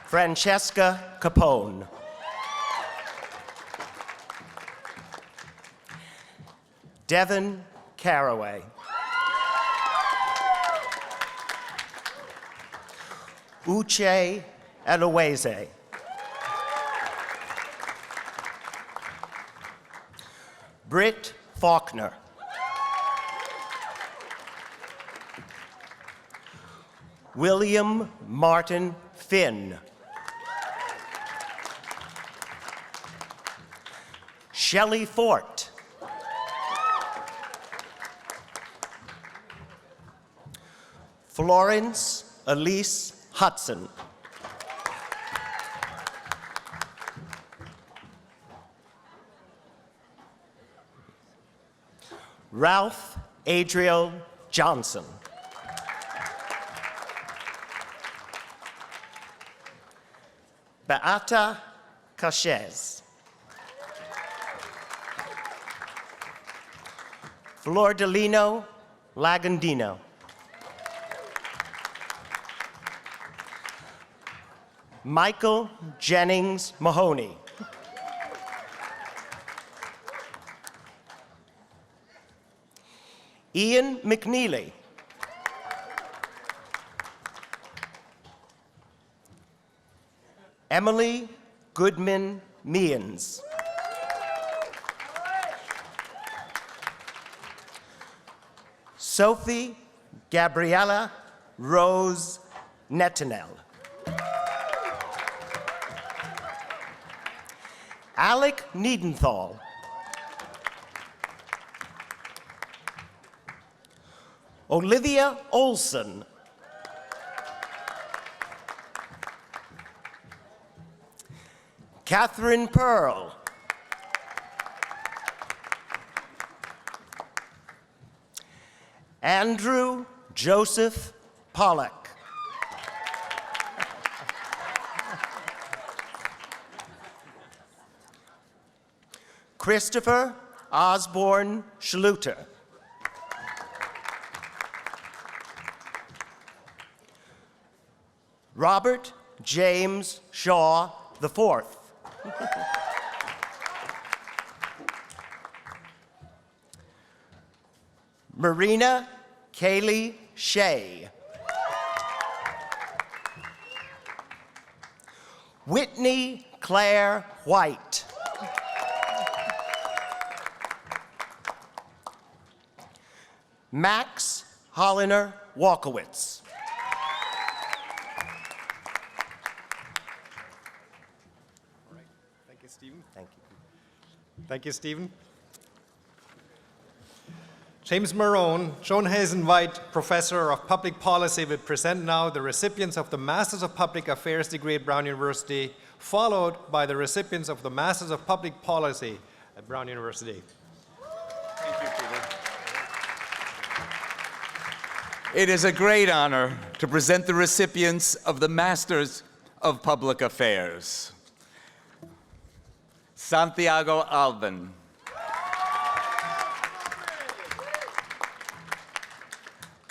Francesca Capone. Devin Caraway. Uche Eloise. Britt Faulkner. William Martin Finn. Shelley Fort. Florence Elise Hudson. Ralph Adriel Johnson. Beata Cachez. Flordelino Lagandino. Michael Jennings Mahoney. Ian McNeely. Emily Goodman Means. Sophie Gabriella Rose Netanel. Alec Niedenthal. Olivia Olson. Catherine Pearl. Andrew Joseph Pollock. Christopher Osborne Schluter. Robert James Shaw IV. Marina Kaylee Shea. Whitney Claire White. Max Holliner Walkowitz. Thank you, Stephen. Thank you. Thank you, Stephen. James Marone, Joan Hazen White, Professor of Public Policy, will present now the recipients of the Masters of Public Affairs degree at Brown University followed by the recipients of the Masters of Public Policy at Brown University. Thank you, Peter. It is a great honor to present the recipients of the Masters of Public Affairs. Santiago Alvin.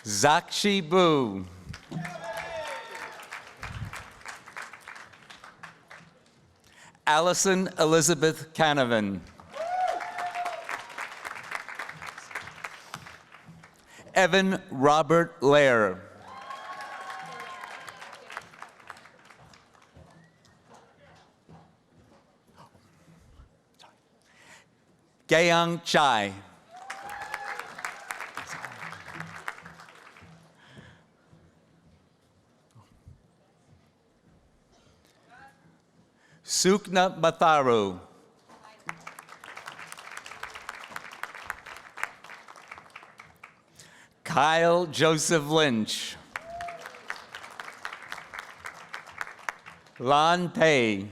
Zakshi Bu. Allison Elizabeth Canavan. Evan Robert Lair. Gayang Chai. Sukna Matharu. Kyle Joseph Lynch. Lan Pei.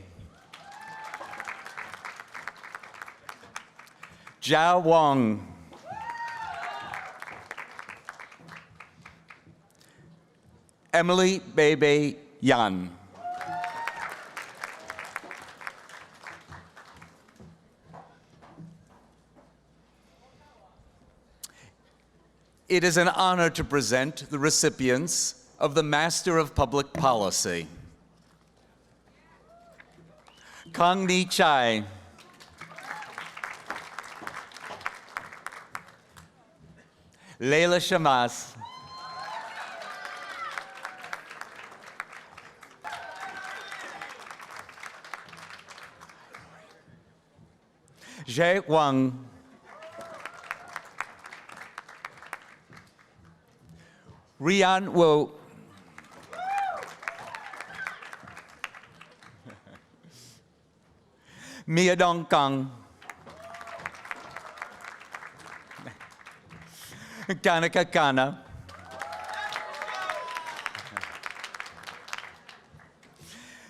Zhao Wang. Emily Bebe Yan. It is an honor to present the recipients of the Master of Public Policy. Kang Ni Chai. Leila Shamas. Zhe Wang. Rian Wu. Mia Dong Kang. Kanika Kana.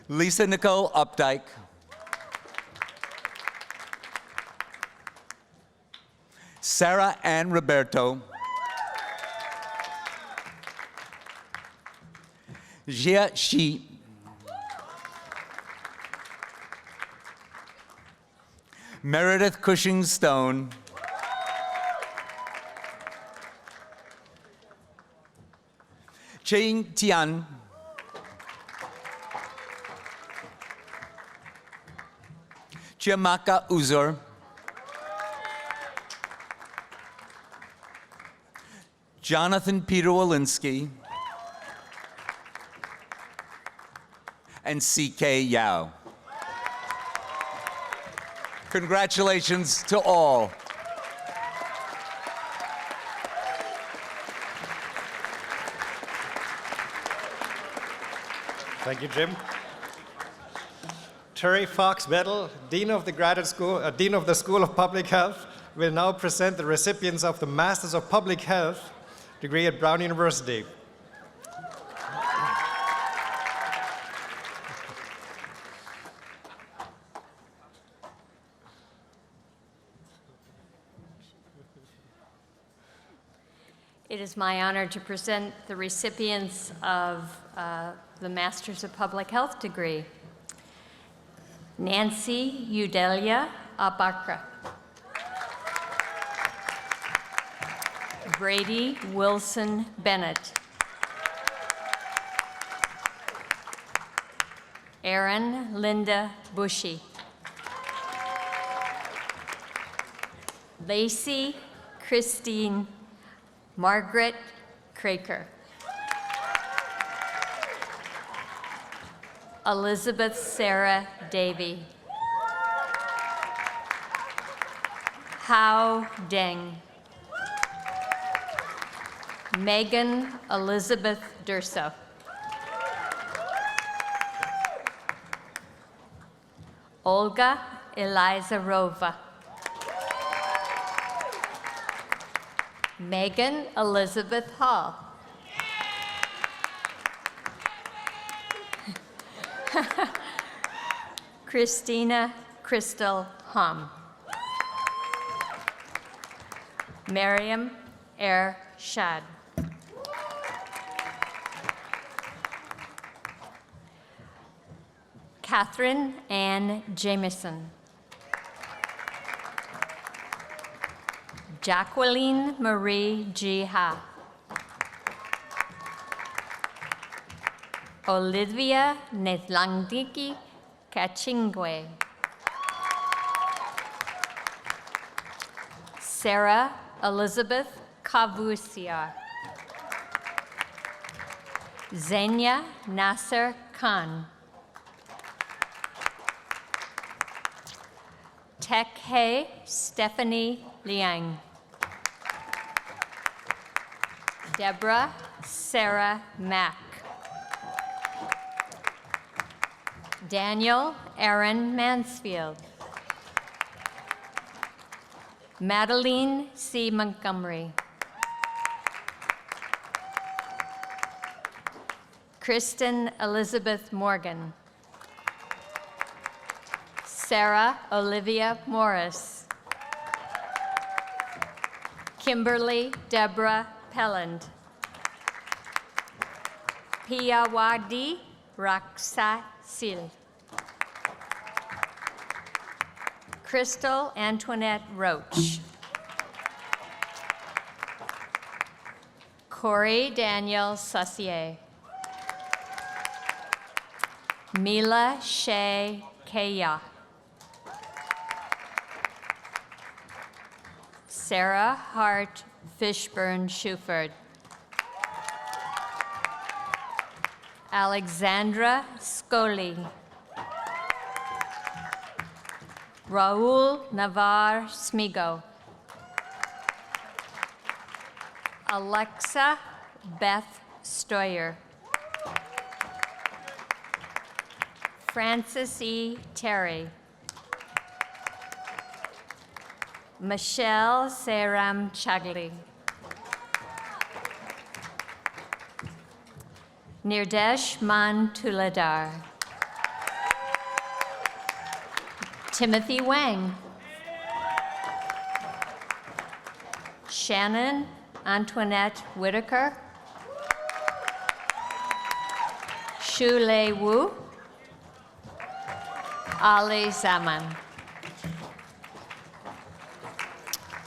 Lisa Nicole Updike. Sarah Ann Roberto. Jia Shi. Meredith Cushing Stone. Ching Tian. Chiamaka Uzor. Jonathan Peter Walensky. And C.K. Yao. Congratulations to all. Thank you, Jim. Terry Fox Bettel, Dean of the School of Public Health, will now present the recipients of the Masters of Public Health degree at Brown University. It is my honor to present the recipients of the Masters of Public Health degree. Nancy Eudelia Abakra. Brady Wilson Bennett. Erin Linda Bushy. Lacey Christine Margaret Craker. Elizabeth Sarah Davy. Hao Deng. Megan Elizabeth Durso. Olga Eliza Rova. Megan Elizabeth Hall. Christina Crystal Hum. Miriam Shad. Catherine Ann Jameson. Jacqueline Marie G. Ha. Olivia Netlangdiki Kachingwe. Sarah Elizabeth Kavusia. Zenia Nasser Khan. Tekhe Stephanie Liang. Deborah Sarah Mack. Daniel Aaron Mansfield. Madeline C. Montgomery. Kristen Elizabeth Morgan. Sarah Olivia Morris. Kimberly Deborah Pelland. Piyawadi Raksa Sil. Crystal Antoinette Roach. Corey Daniel Saucier. Mila Shea Kaya. Sarah Hart Fishburne Shuford. Alexandra Scoli. Raul Navar Smigo. Alexa Beth Stoyer. Francis E. Terry. Michelle Seram Chagli. Nirdesh Man Tuladar. Timothy Wang. Shannon Antoinette Whitaker. Shulei Wu. Ali Zaman.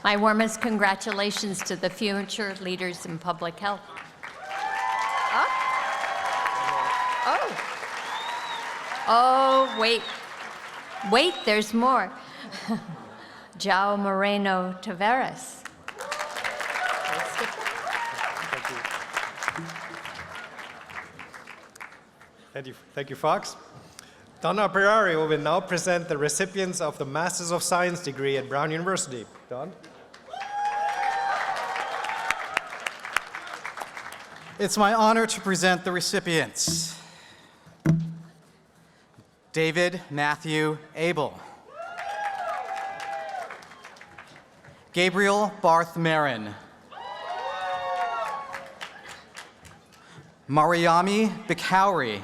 My warmest congratulations to the future leaders in public health. Oh, wait. Wait, there's more. João Moreno Tavares. Thank you, Fox. Donna Pereira will now present the recipients of the Masters of Science degree at Brown University. Don? It's my honor to present the recipients. David Matthew Abel. Gabriel Barth Marin. Mariami Bikowri.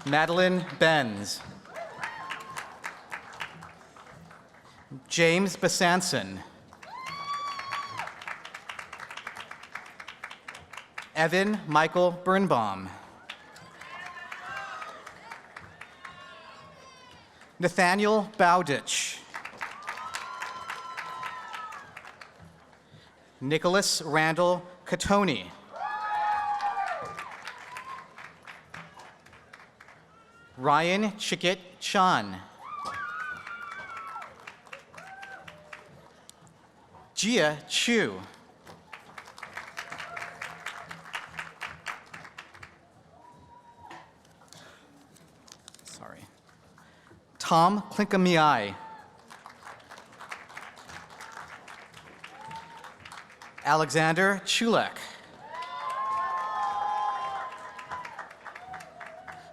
Madeline Benz. James Besanson. Evan Michael Birnbaum. Nathaniel Bowditch. Nicholas Randall Catoni. Ryan Chikit Chan. Jia Chu. Tom Klinkamiai. Alexander Chulek.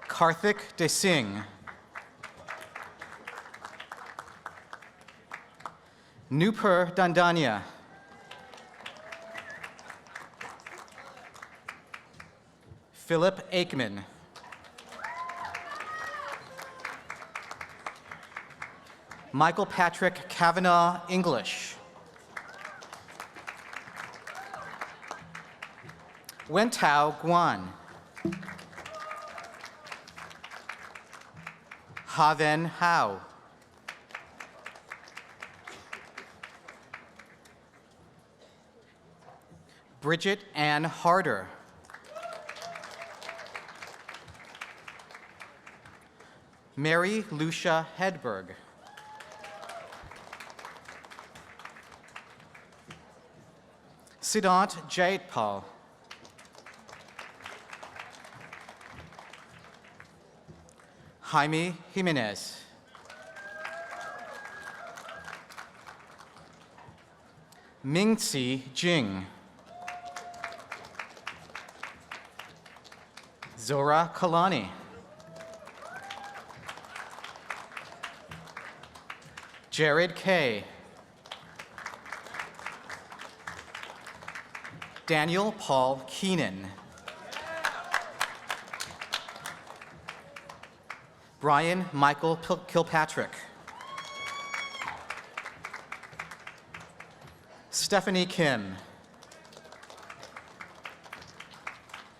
Karthik Desingh. Nupur Dandania. Philip Aikman. Michael Patrick Kavanaugh, English. Wentao Guan. Haven Hao. Bridget Ann Harder. Mary Lucia Hedberg. Siddhant Jaitpal. Jaime Jimenez. Mingzi Jing. Zora Kalani. Jared Kay. Daniel Paul Keenan. Brian Michael Kilpatrick. Stephanie Kim.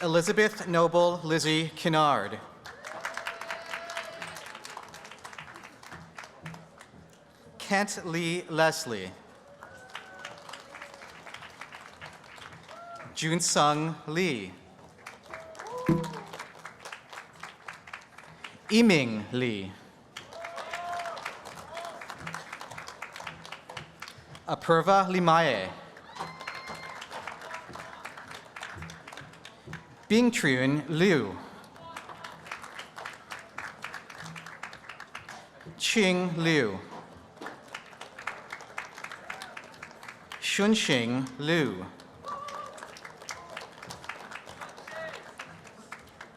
Elizabeth Noble Lizzie Kinnard. Kent Lee Leslie. Jun Sung Lee. Yiming Lee. Apurva Limaye. Bingtrun Liu. Qing Liu. Shunxing Liu.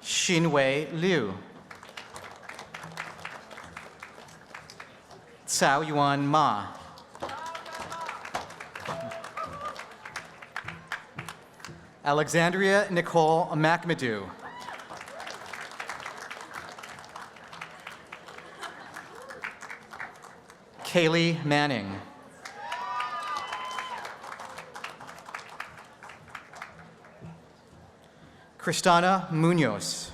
Xinwei Liu. Cao Yuan Ma. Alexandria Nicole McMadoo. Kaylee Manning. Cristana Munoz.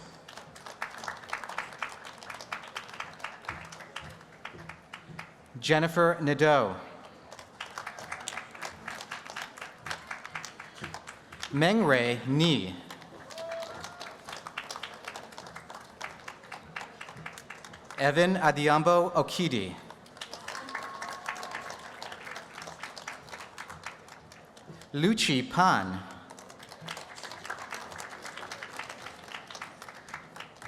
Jennifer Nadeau. Mengray Ni. Evan Adiambo Okidi. Luchi Pan.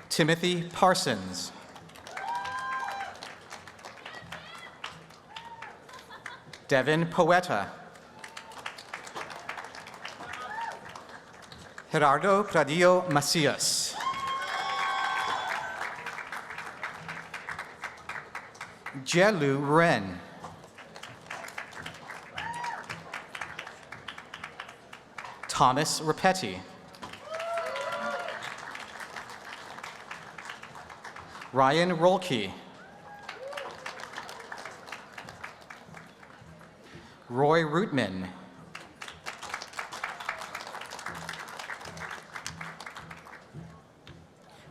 Timothy Parsons. Devin Poeta. Gerardo Pradillo Macias. Jelu Ren. Thomas Rapetti. Ryan Rolke. Roy Rootman.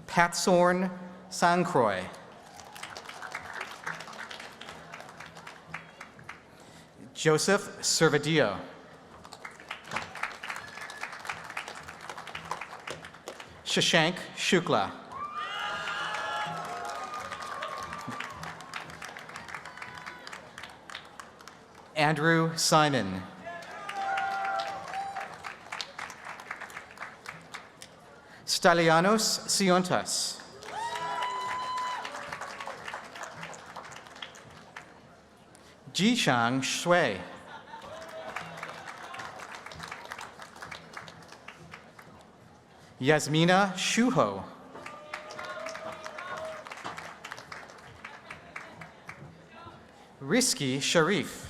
Patsorn Sancroy. Joseph Servadio. Shashank Shukla. Andrew Simon. Stalianos Siontas. Jishang Shui. Yasmina Shuho. Risky Sharif.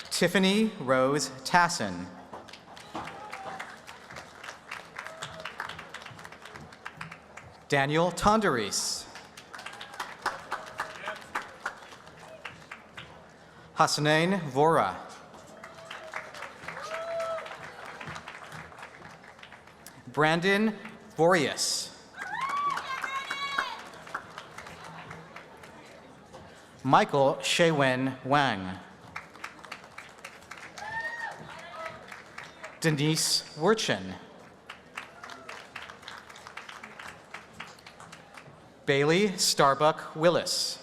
Tiffany Rose Tassin. Daniel Tonderis. Hasnain Vora. Brandon Vorius. Michael Shewen Wang. Denise Werchen. Bailey Starbuck Willis.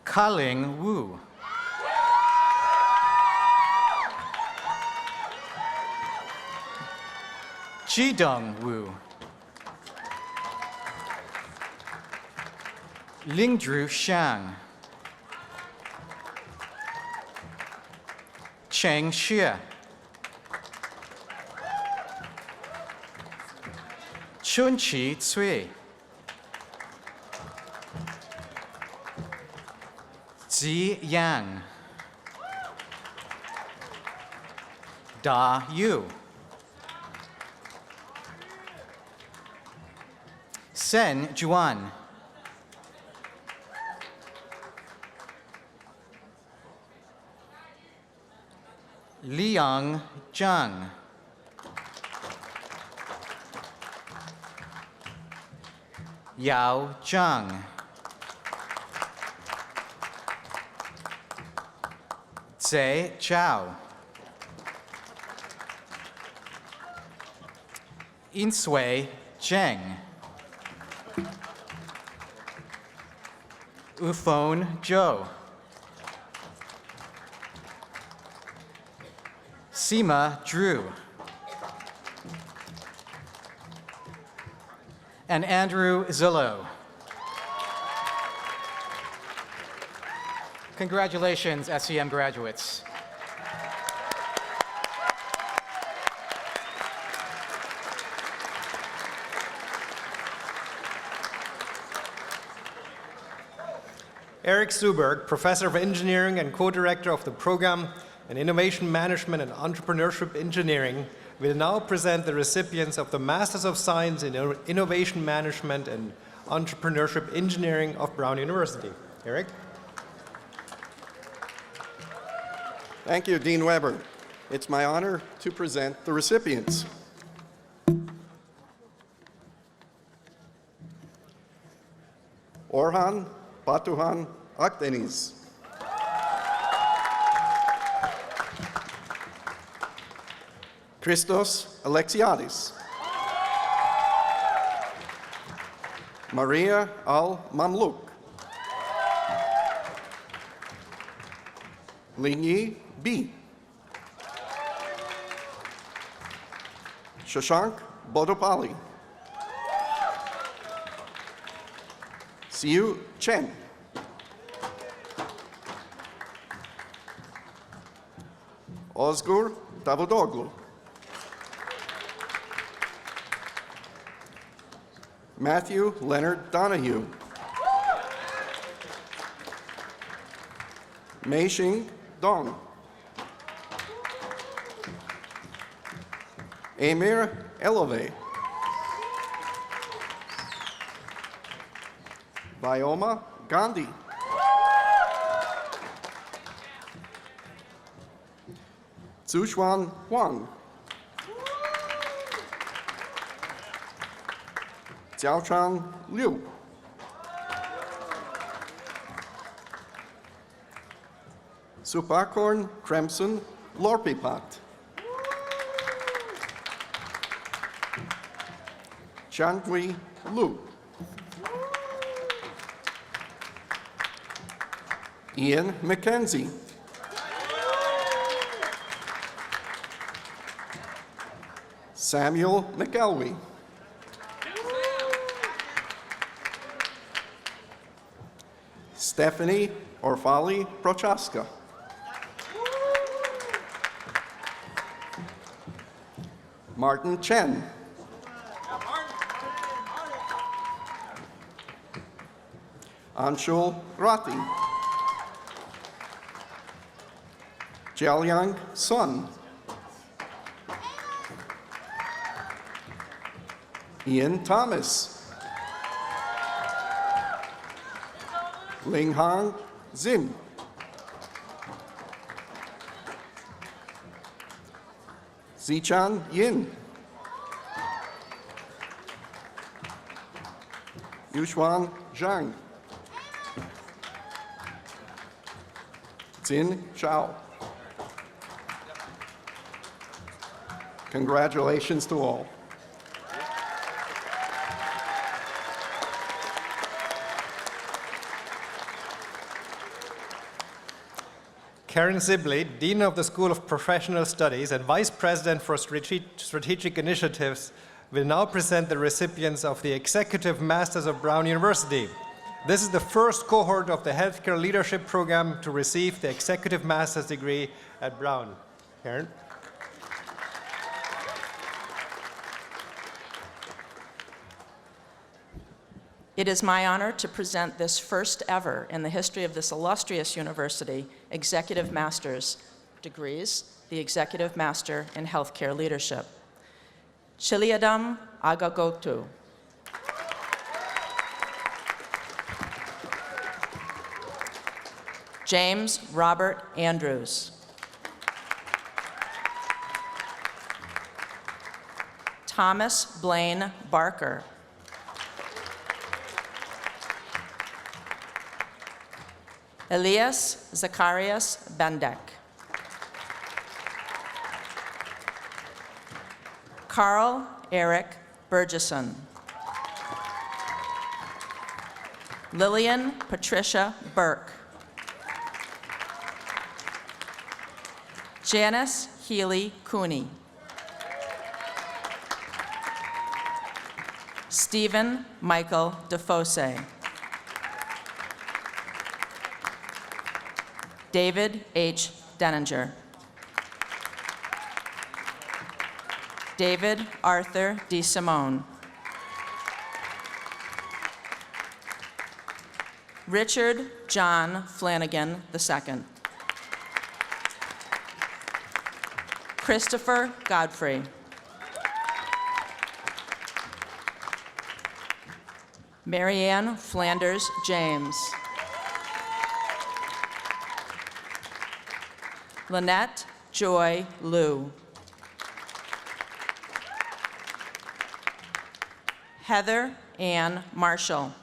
Ka-Ling Wu. Ji-Dong Wu. Lingdru Shang. Cheng Xie. Chunqi Cui. Zi Yang. Da Yu. Sen Juan. Liang Zhang. Yao Zhang. Zhe Zhao. Insui Zheng. Ufone Zhou. Sima Drew. And Andrew Zillow. Congratulations, SEM graduates. Eric Suberg, Professor of Engineering and Co-Director of the Program in Innovation Management and Entrepreneurship Engineering, will now present the recipients of the Masters of Science in Innovation Management and Entrepreneurship Engineering of Brown University. Eric? Thank you, Dean Weber. It's my honor to present the recipients. Orhan Batuhan Akdeniz. Christos Alexiadis. Maria Al-Mamluk. Linyi B. Shashank Bodopali. Siu Chen. Ozgur Davodoglu. Matthew Leonard Donahue. Meishing Dong. Amir Elove. Vyoma Gandhi. Zhuchuan Huang. Jiaochang Liu. Supakorn Crimson Lorpipat. Changui Lu. Ian McKenzie. Samuel McElwee. Stephanie Orfali Prochaska. Martin Chen. Anshul Rati. Jiaoliang Sun. Ian Thomas. Linghang Zim. Zichang Yin. Yushuang Zhang. Xin Shao. Congratulations to all. Karen Sibley, Dean of the School of Professional Studies and Vice President for Strategic Initiatives, will now present the recipients of the Executive Masters of Brown University. This is the first cohort of the Healthcare Leadership Program to receive the Executive Master's degree at Brown. Karen. It is my honor to present this first ever in the history of this illustrious university Executive Master's degrees, the Executive Master in Healthcare Leadership. Chiliadam Agagotu. James Robert Andrews. Thomas Blaine Barker. Elias Zacharias Bendek. Carl Eric Burgesson. Lillian Patricia Burke. Janice Healy Cooney. Stephen Michael DeFose. David H. Denninger. David Arthur D. Simone. Richard John Flanagan II. Christopher Godfrey. Marianne Flanders James. Lynette Joy Liu. Heather Ann Marshall.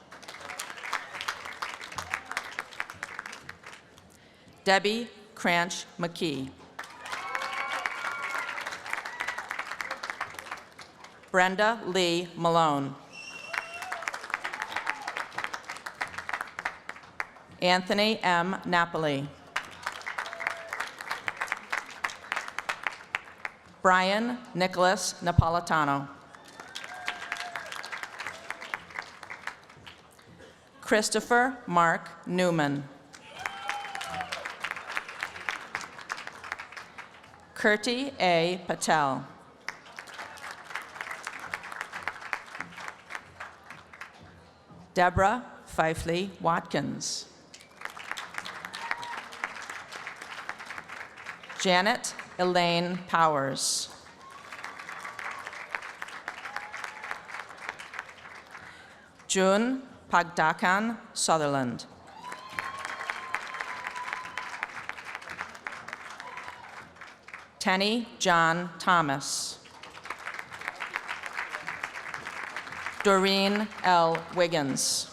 Debbie Cranch McKee. Brenda Lee Malone. Anthony M. Napoli. Brian Nicholas Napolitano. Christopher Mark Newman. Kirti A. Patel. Deborah Fifley Watkins. Janet Elaine Powers. June Pagdakan Sutherland. Tenny John Thomas. Doreen L. Wiggins.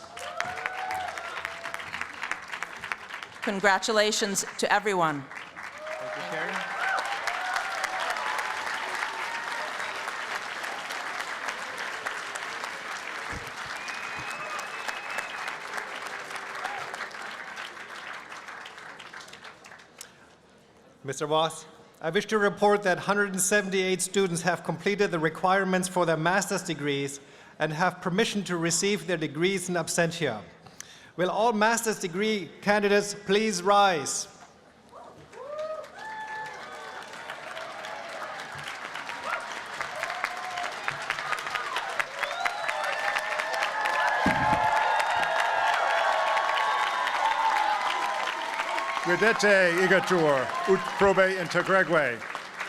Congratulations to everyone. Thank you, Karen. Mr. Voss, I wish to report that 178 students have completed the requirements for their master's degrees and have permission to receive their degrees in absentia. Will all master's degree candidates please rise? Vedete igatur ut probe integregue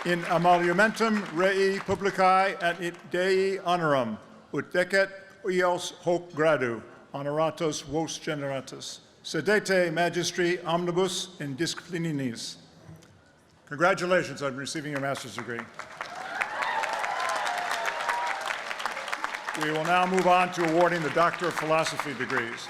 in emolumentum rei publicae et it Dei honorum ut decet ios hoc gradu, honoratus vos generatus, sedete magistri omnibus in disciplininis. Congratulations on receiving your master's degree. We will now move on to awarding the Doctor of Philosophy degrees.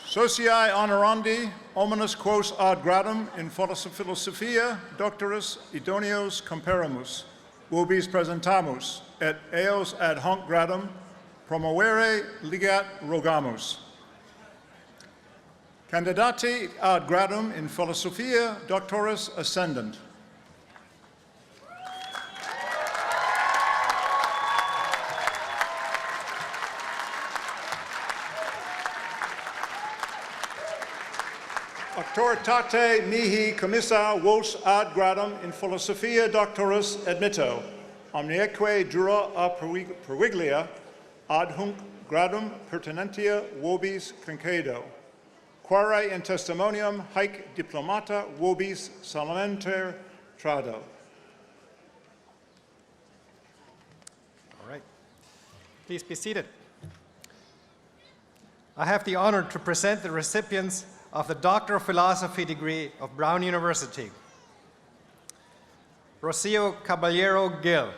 Sociae honorandi hominis quos ad gradum in philosophia doctorus idonios comparamus, vobis presentamus, et eos ad honc gradum promovere ligat rogamus. Candidati ad gradum in philosophia doctorus ascendant. Auctoritate mihi commissa vos ad gradum in philosophia doctorus admitto, omniaque jura a perviglia ad hunc gradum pertinentia vobis concedo, quare in testimonium haec diplomata vobis solemniter trado. All right. Please be seated. I have the honor to present the recipients of the Doctor of Philosophy degree of Brown University. Rocio Caballero Gil.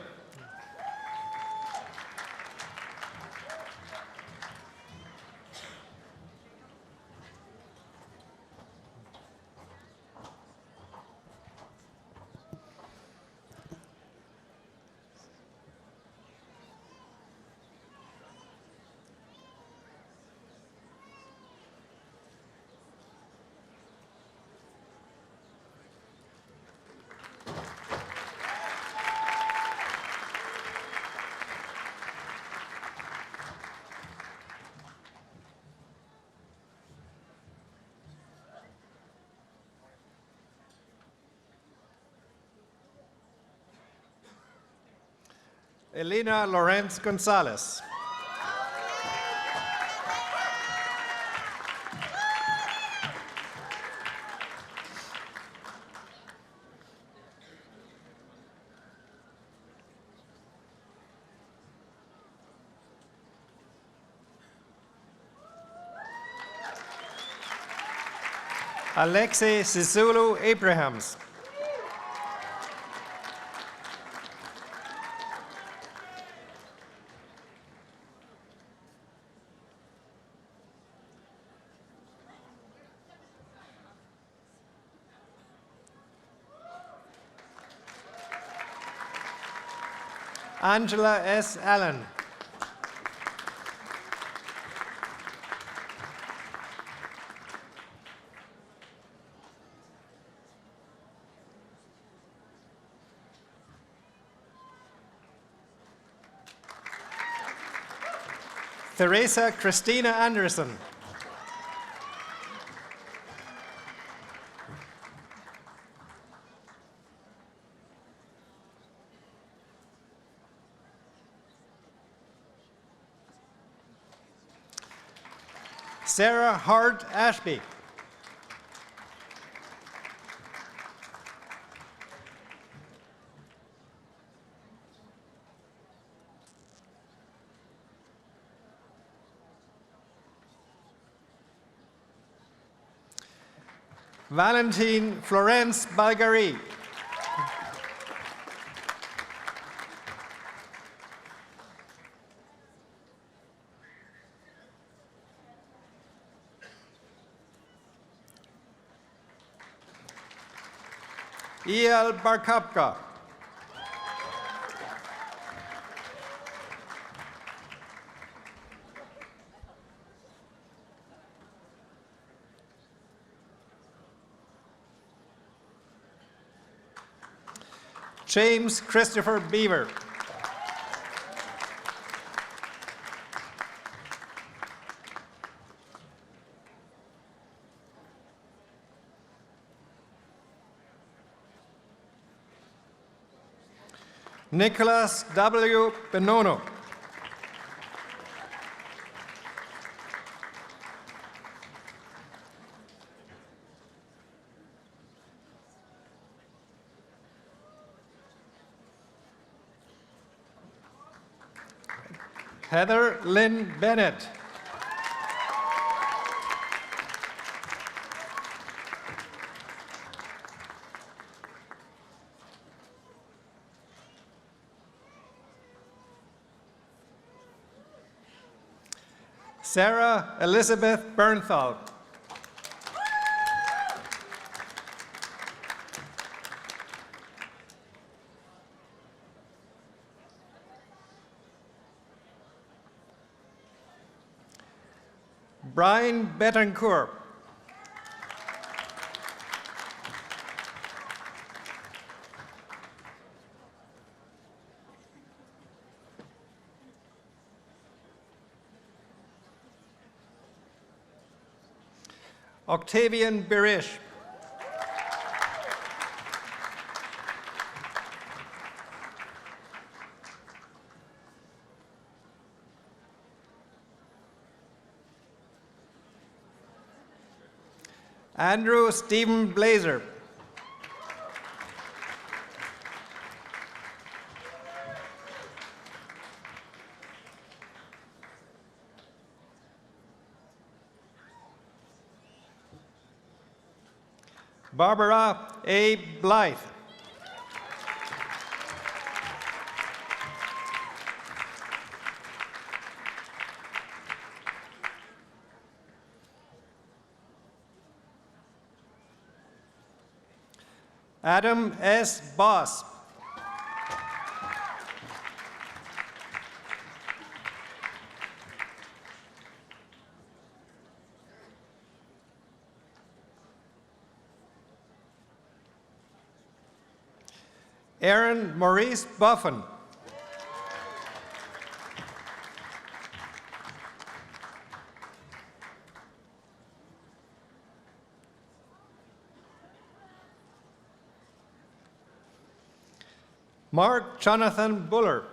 Elena Lorenz Gonzalez. Alexei Sisulu Abrahams. Angela S. Allen. Teresa Christina Anderson. Sarah Hart Ashby. Valentine Florence Balgari. E.L. Barkapka. James Christopher Beaver. Nicholas W. Benono. Heather Lynn Bennett. Sarah Elizabeth Bernthal. Brian Betancourt. Octavian Birish. Andrew Stephen Blazer. Barbara A. Blythe. Adam S. Boss. Aaron Maurice Buffin. Mark Jonathan Buller.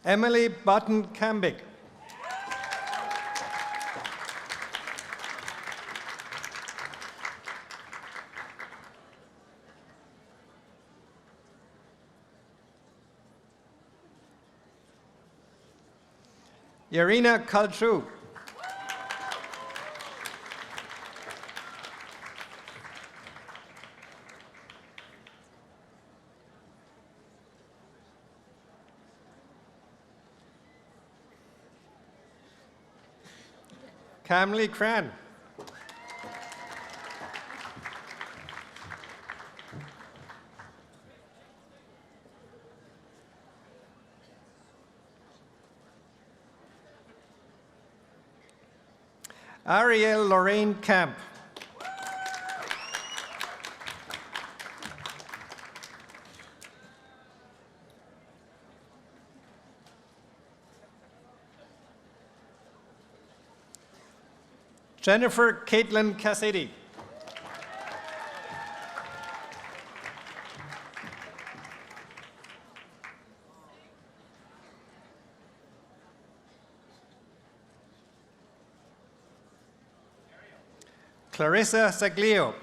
Emily Button Cambick. Irina Kalchuk. Camly Cran. Ariel Lorraine Camp. Jennifer Caitlin Cassidy. Clarissa Saglio.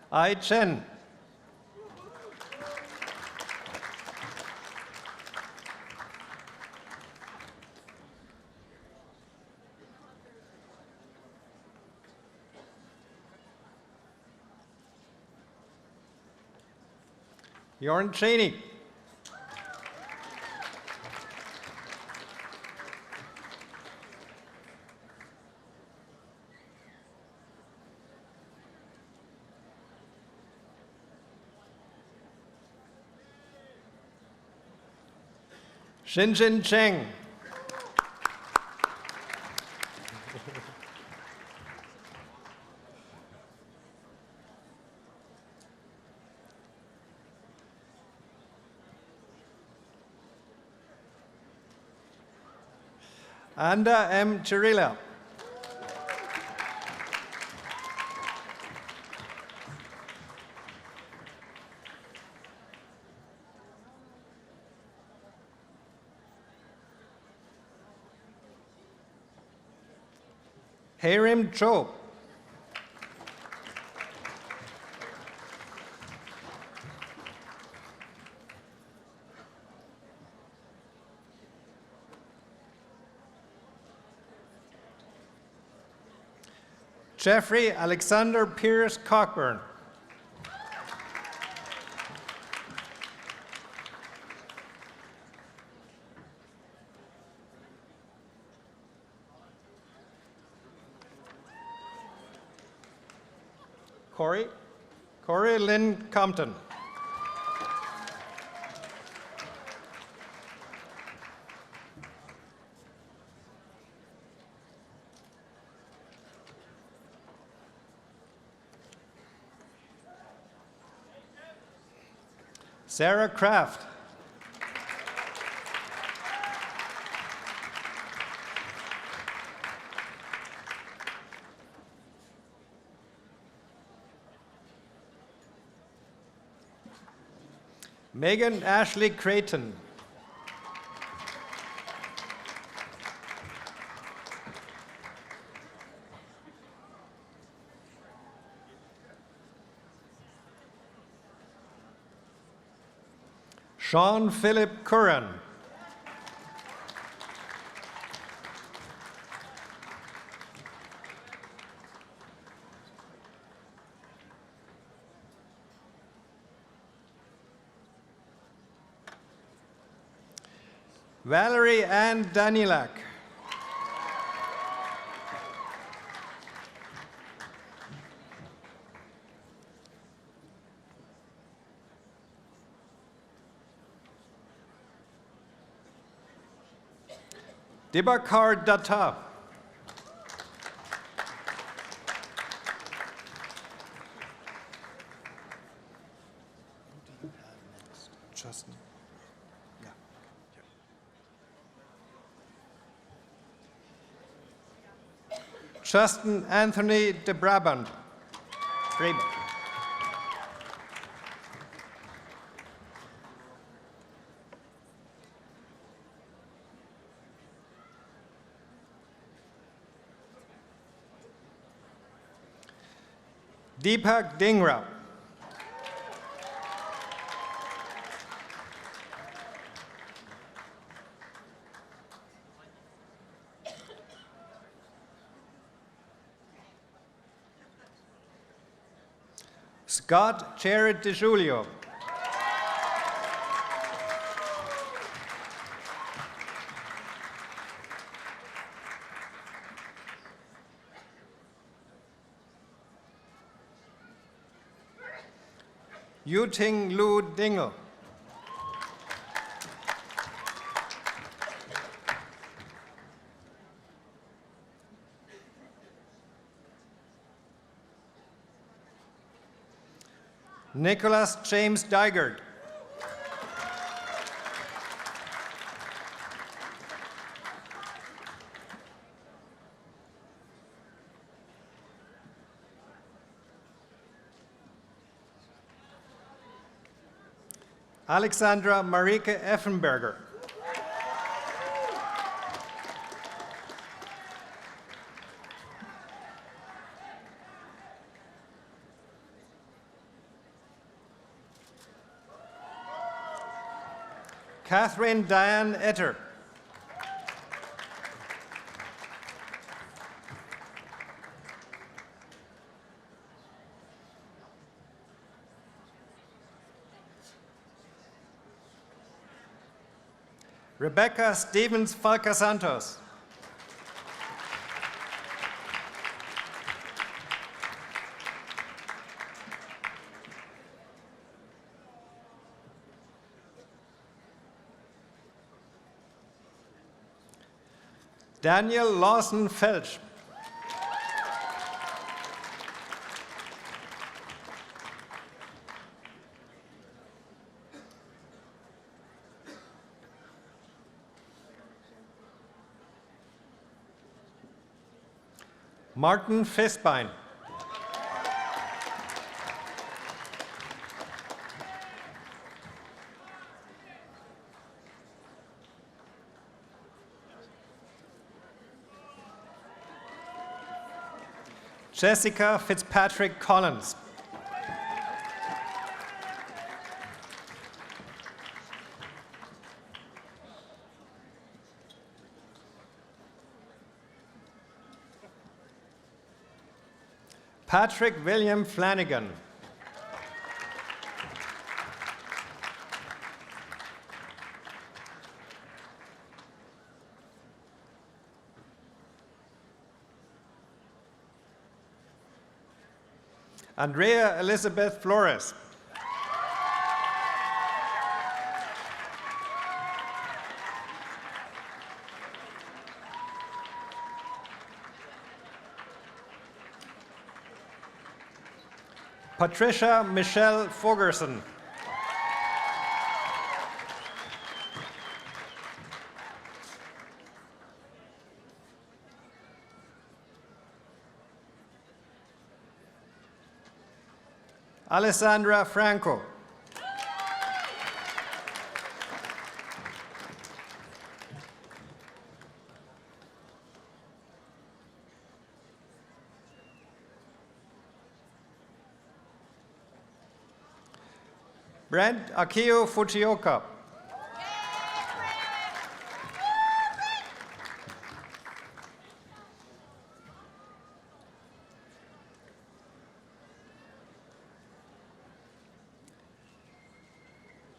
Ai Chen. Jorn Cheney. Xinjin Cheng. Anda M. Chirila. Harim Cho. Jeffrey Alexander Pierce Cockburn. Corey Lynn Compton. Sarah Kraft. Megan Ashley Creighton. Sean Philip Curran. Valerie Ann Danilak. Dibakar Datta. Justin. Justin Anthony de Brabant. Deepak Dingra. Scott Jared DeJulio. Yuting Lu Dingle. Nicholas James Dygert. Alexandra Marika Effenberger. Catherine Diane Etter. Rebecca Stevens Falca Santos. Daniel Lawson Felch. Martin Fisbein. Jessica Fitzpatrick Collins. Patrick William Flanagan. Andrea Elizabeth Flores. Patricia Michelle Fogerson. Alessandra Franco. Brent Akio Fujioka.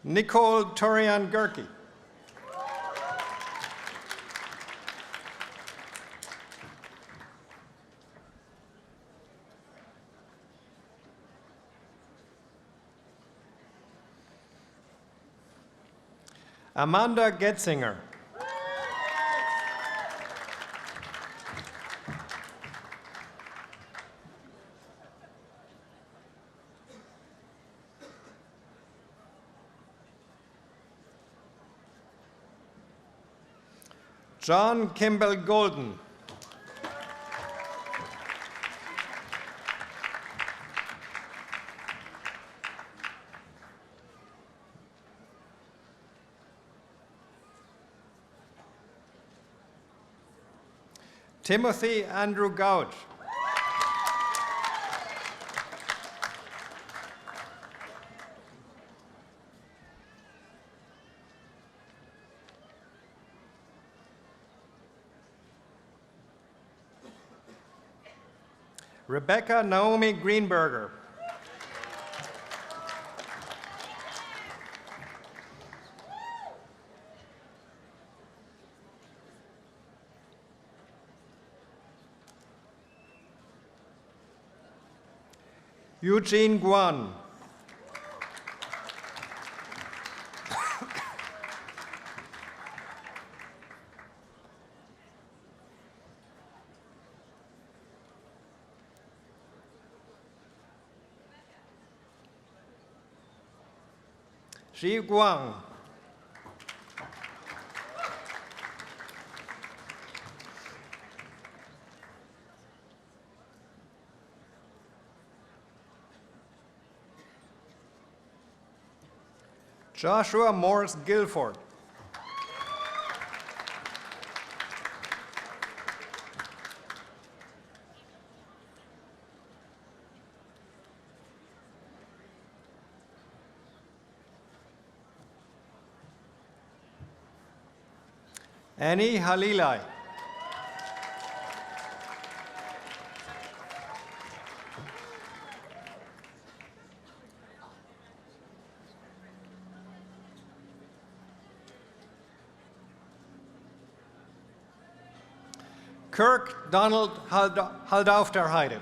Nicole Torian Gerke. Amanda Getzinger. John Kimball Golden. Timothy Andrew Gouge. Rebecca Naomi Greenberger. Eugene Guan. Xi Guang. Joshua Morris Guilford. Annie Halilai. Kirk Donald Haldauftterheide.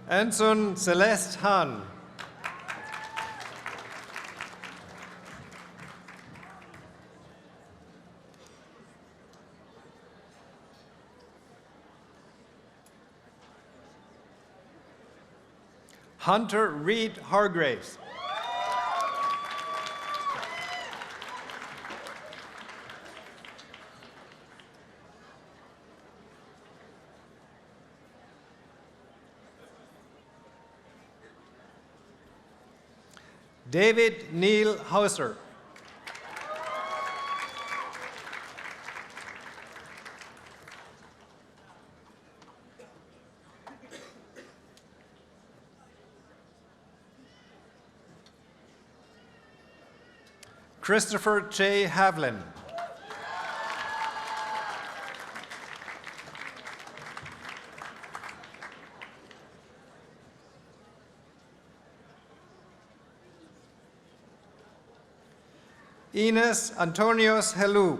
Ensun Celeste Hahn. Hunter Reed Hargraves. David Neil Hauser. Christopher J. Havlin. Ines Antonios Helu.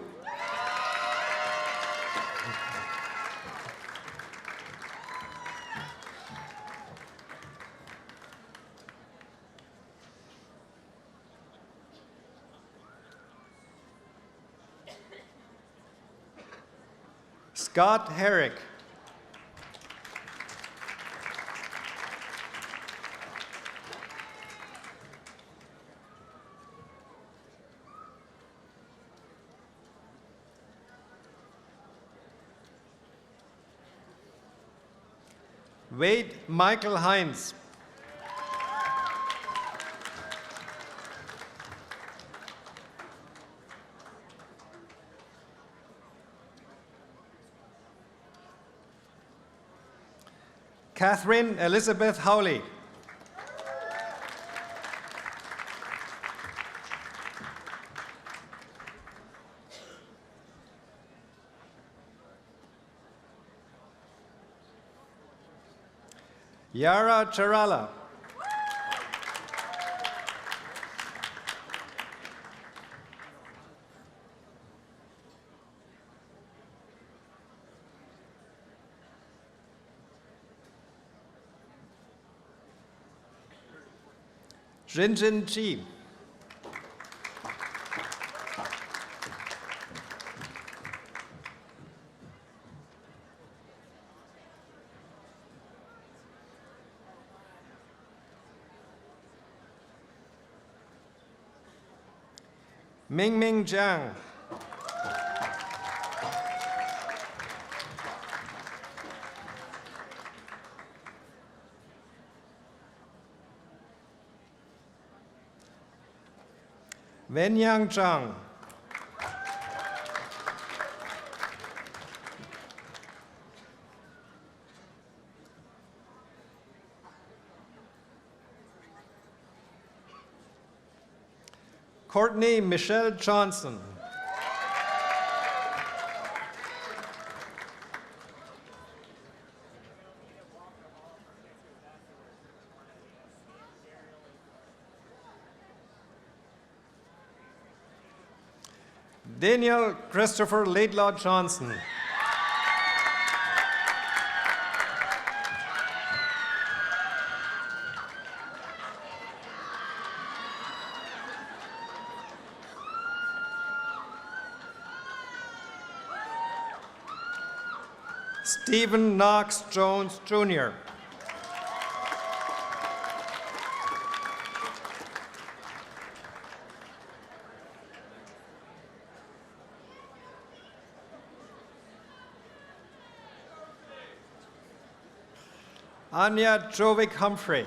Scott Herrick. Wade Michael Hines. Catherine Elizabeth Howley. Yara Charala. Jinjin Chi. Mingming Jiang. Wenyang Zhang. Courtney Michelle Johnson. Daniel Christopher Laidlaw Johnson. Stephen Knox Jones, Jr. Anya Jovic Humphrey.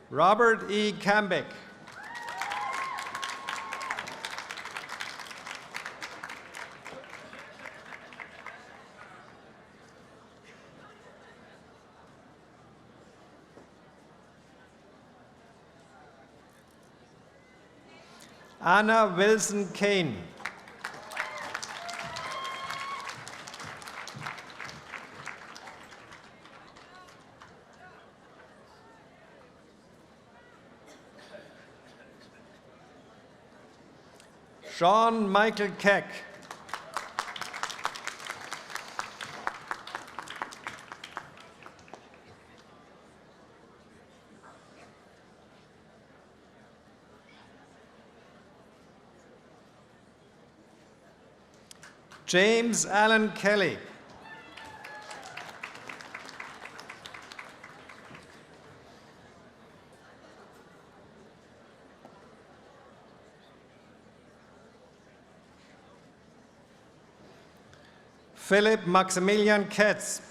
Robert E. Cambick. Anna Wilson Kane. Sean Michael Keck. James Allen Kelly. Philip Maximilian Ketz.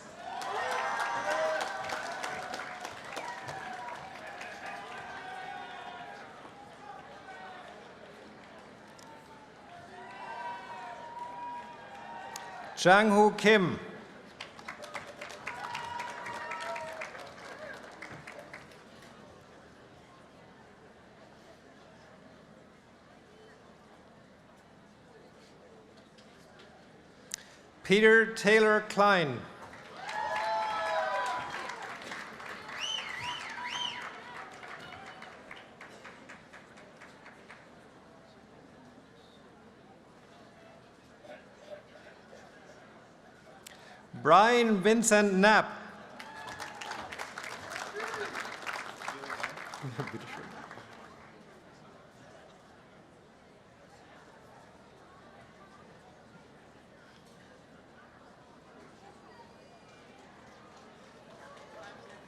Jang-Hoo Kim. Peter Taylor Klein. Brian Vincent Knapp.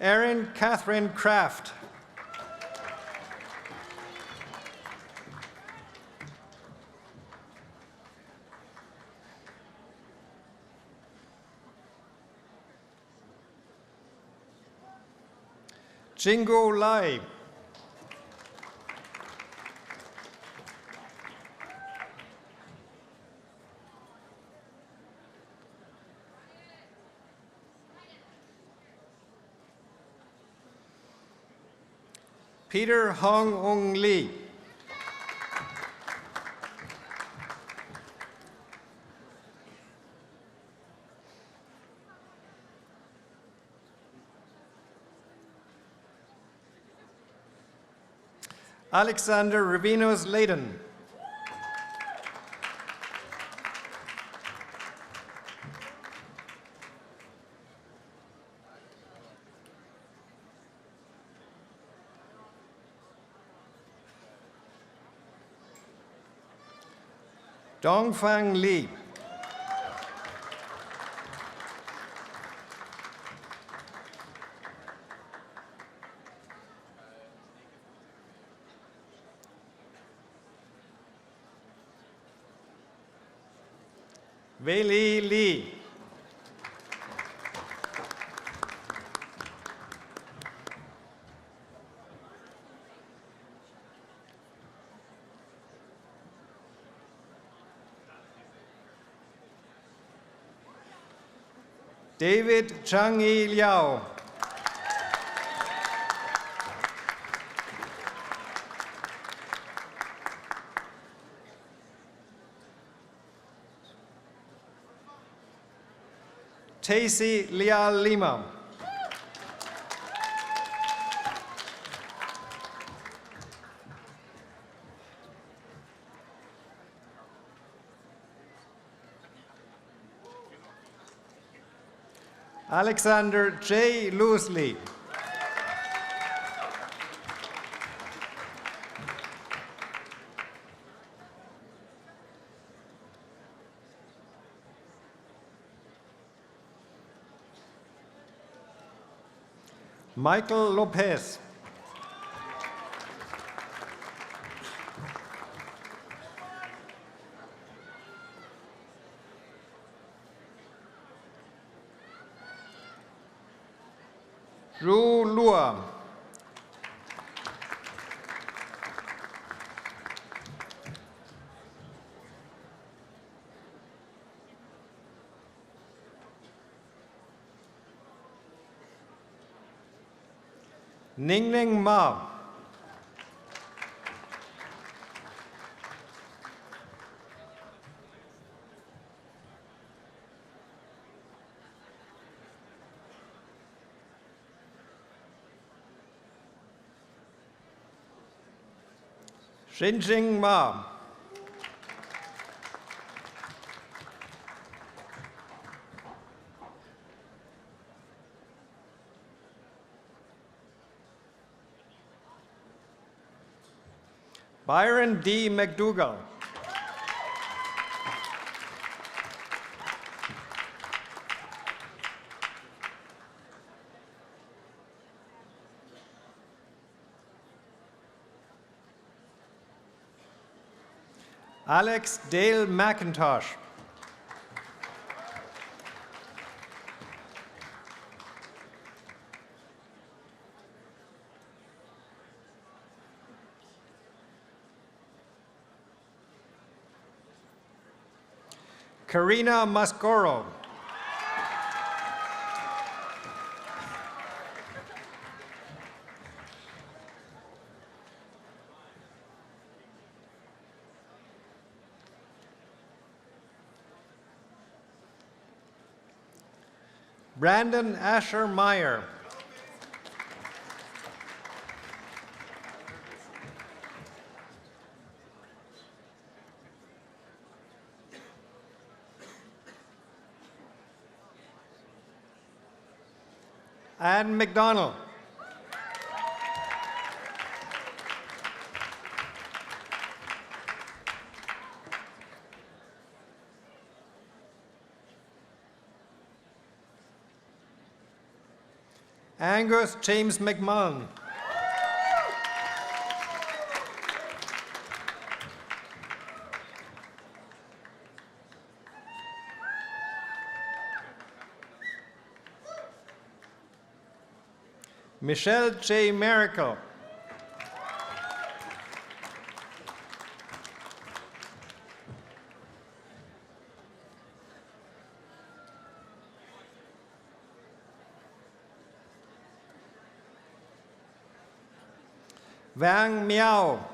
Erin Catherine Kraft. Jingo Lai. Peter Hong Ong Lee. Alexander Ravinos Layden. Dongfang Li. Wei Li. David Chang-Yi Liao. Tacy Lia Lima. Alexander J. Loosley. Michael Lopez. Ru Lua. Ningning Ma. Xinjing Ma. Byron D. McDougall. Alex Dale McIntosh. Karina Mascoro. Brandon Asher Meyer. Anne McDonald. Angus James McMullen. Michelle J. Miracle. Wang Miao.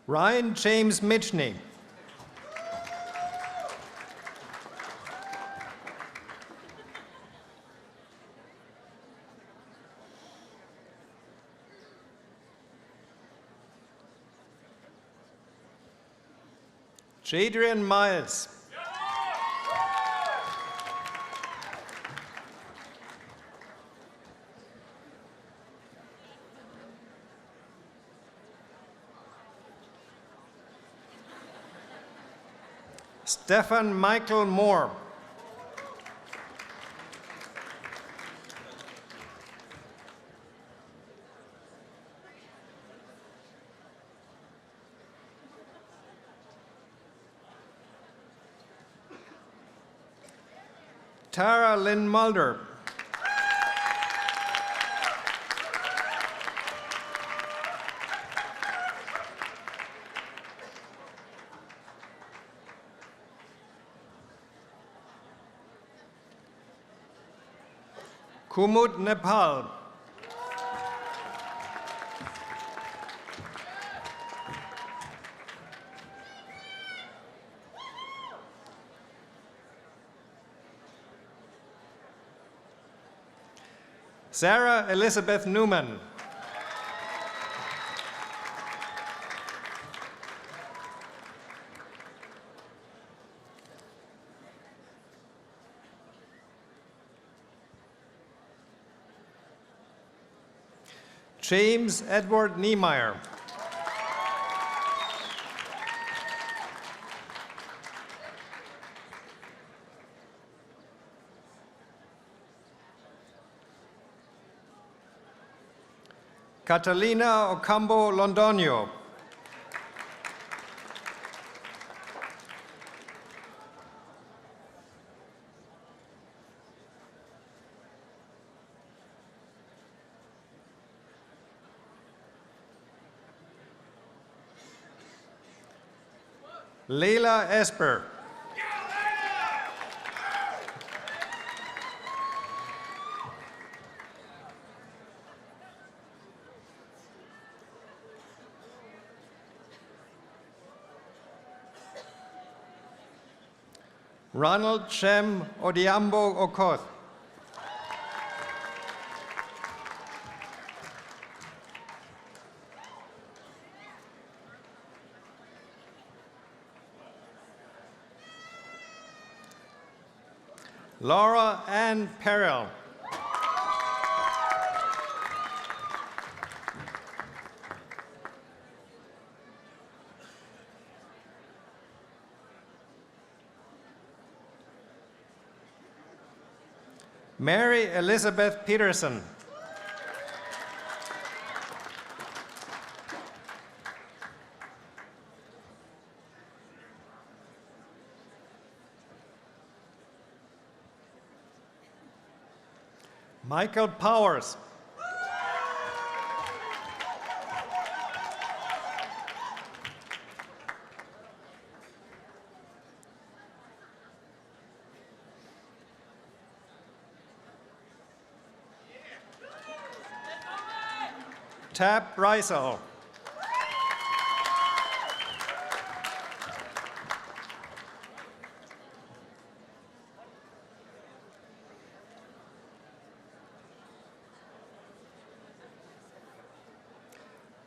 Ryan James Mitchney. Jadrian Miles. Stefan Michael Moore. Tara Lynn Mulder. Kumud Nepal. Sarah Elizabeth Newman. James Edward Niemeyer. Catalina Ocampo Londoño. Leila Esper. Ronald Shem Odiambo Okoth. Laura Ann Perel. Mary Elizabeth Peterson. Michael Powers. Tab Reisel.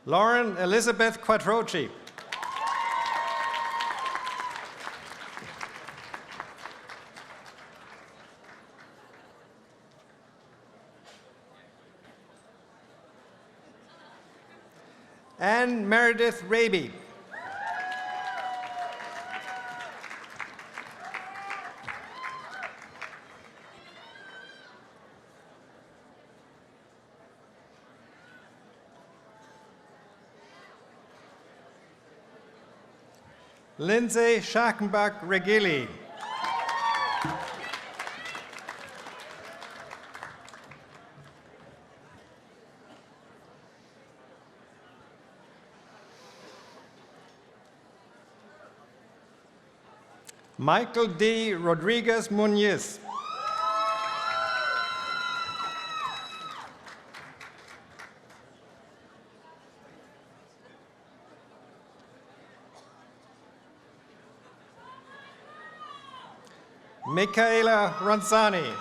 Lauren Elizabeth Quattrochi. Anne Meredith Raby. Lindsay Schackenbach-Regili. Michael D. Rodriguez Muñiz. Michaela Ronzani.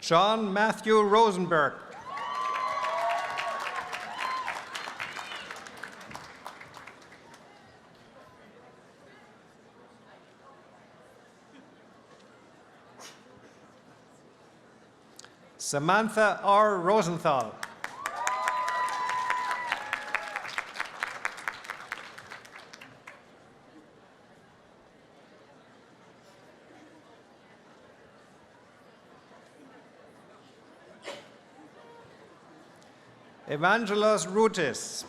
John Matthew Rosenberg. Samantha R. Rosenthal. Evangelos Routis.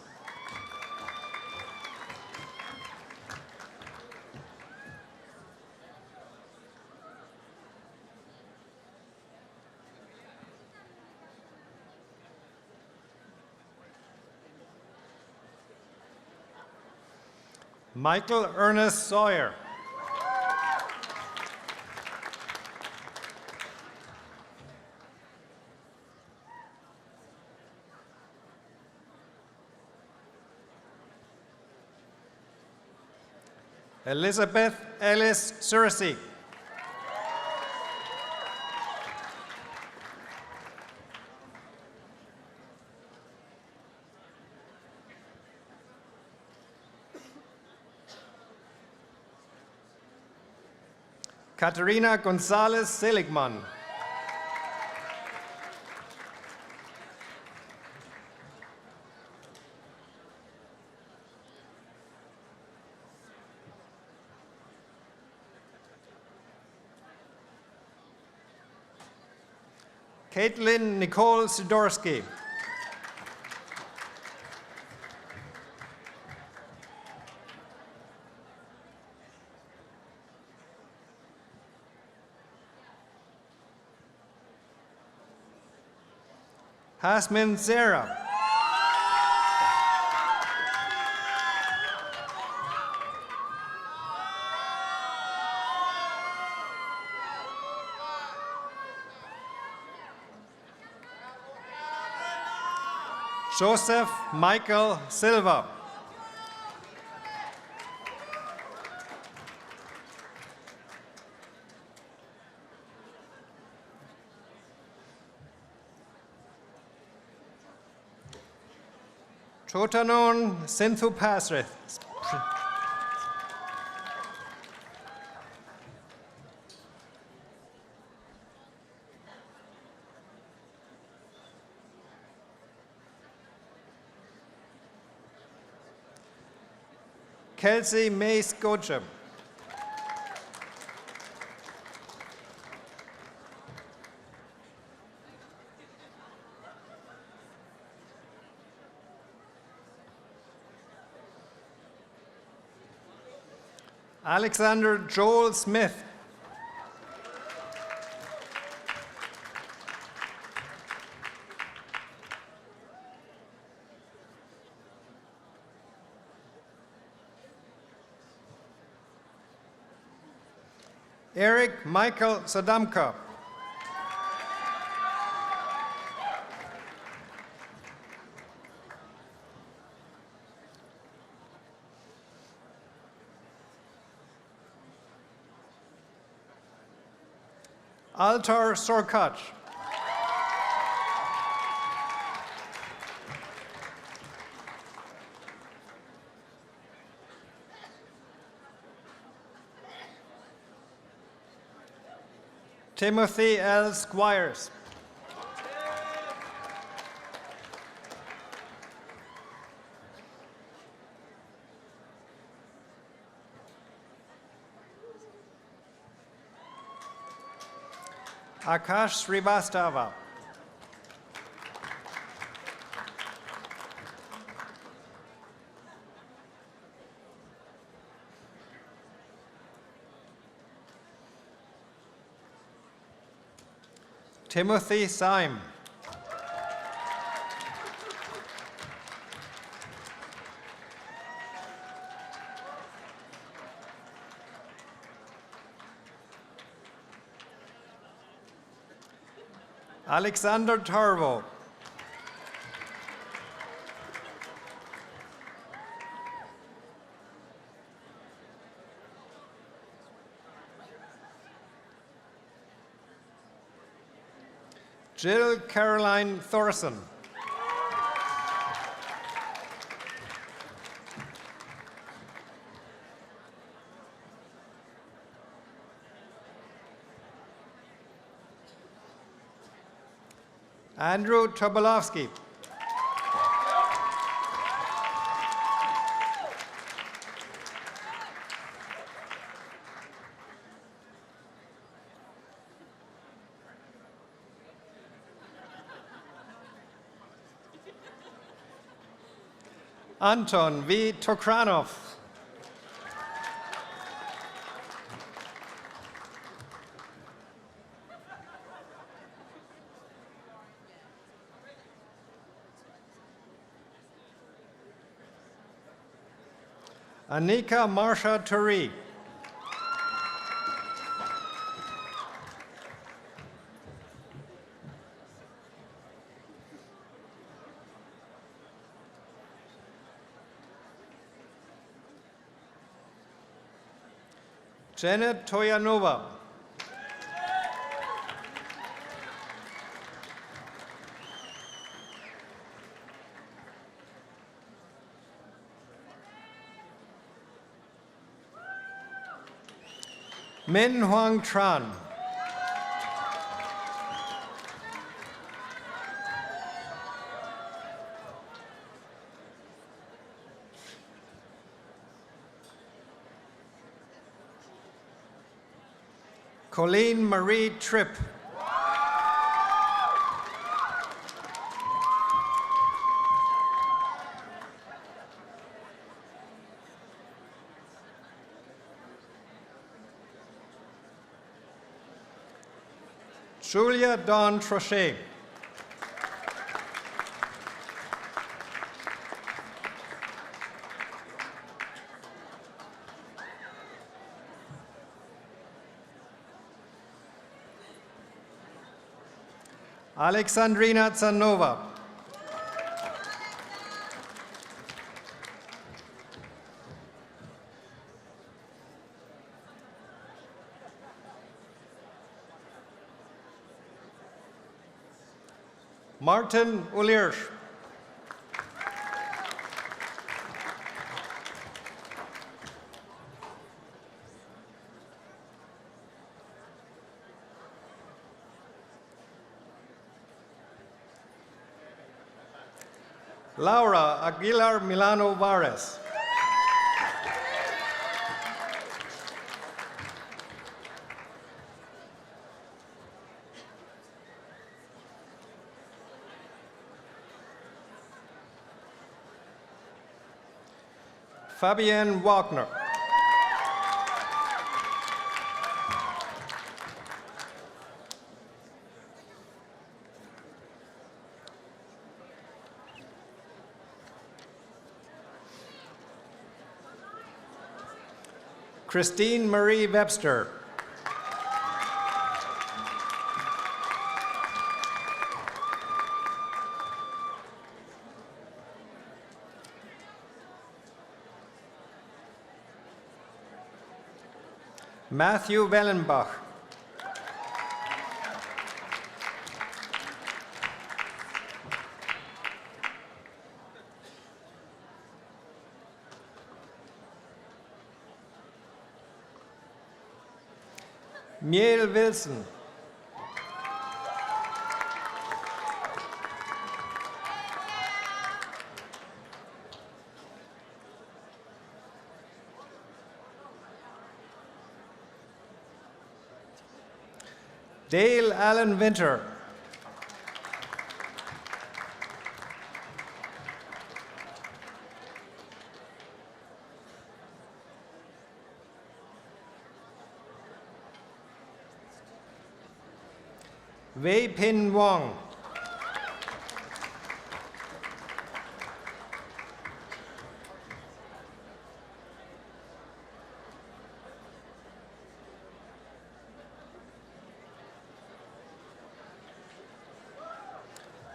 Michael Ernest Sawyer. Elizabeth Ellis Searcy. Caterina Gonzalez Seligman. Caitlin Nicole Sidorsky. Hasmin Zera. Joseph Michael Silva. Chotanon Sinthu Pasrith. Kelsey Mace Gocham. Alexander Joel Smith. Eric Michael Sadamka. Altar Sorkach. Timothy L. Squires. Akash Srivastava. Timothy Syme. Alexander Tarvo. Jill Caroline Thorson. Andrew Tobolowski. Anton V. Tokranov. Anika Marsha Turi. Janet Toyanova. Min Huang Tran. Colleen Marie Tripp. Julia Dawn Trochet. Alexandrina Tsanova. Martin Ulirsch. Laura Aguilar Milano Vares. Fabienne Wagner. Christine Marie Webster. Matthew Wellenbach. Miel Wilson. Dale Allen Winter. Wei Pin Wong.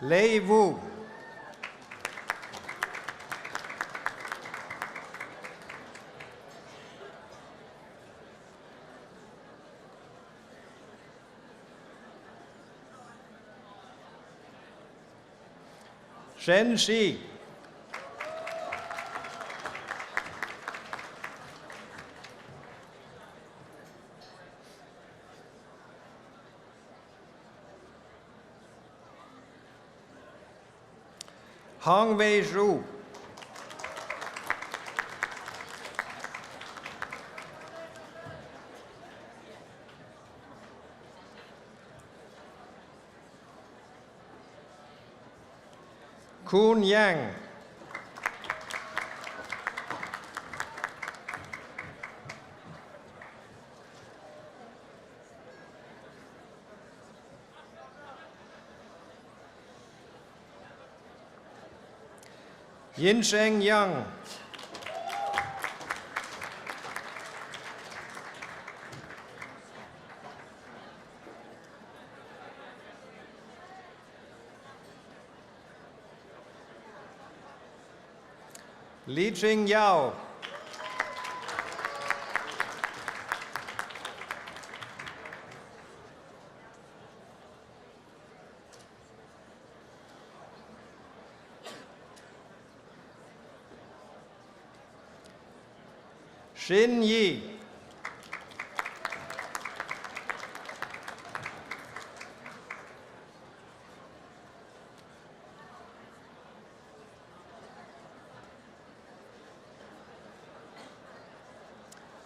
Lei Wu. Shen Shi. Hong Wei Zhu. Kun Yang. Yinsheng Yang. Li Jing Yao. Xin Yi.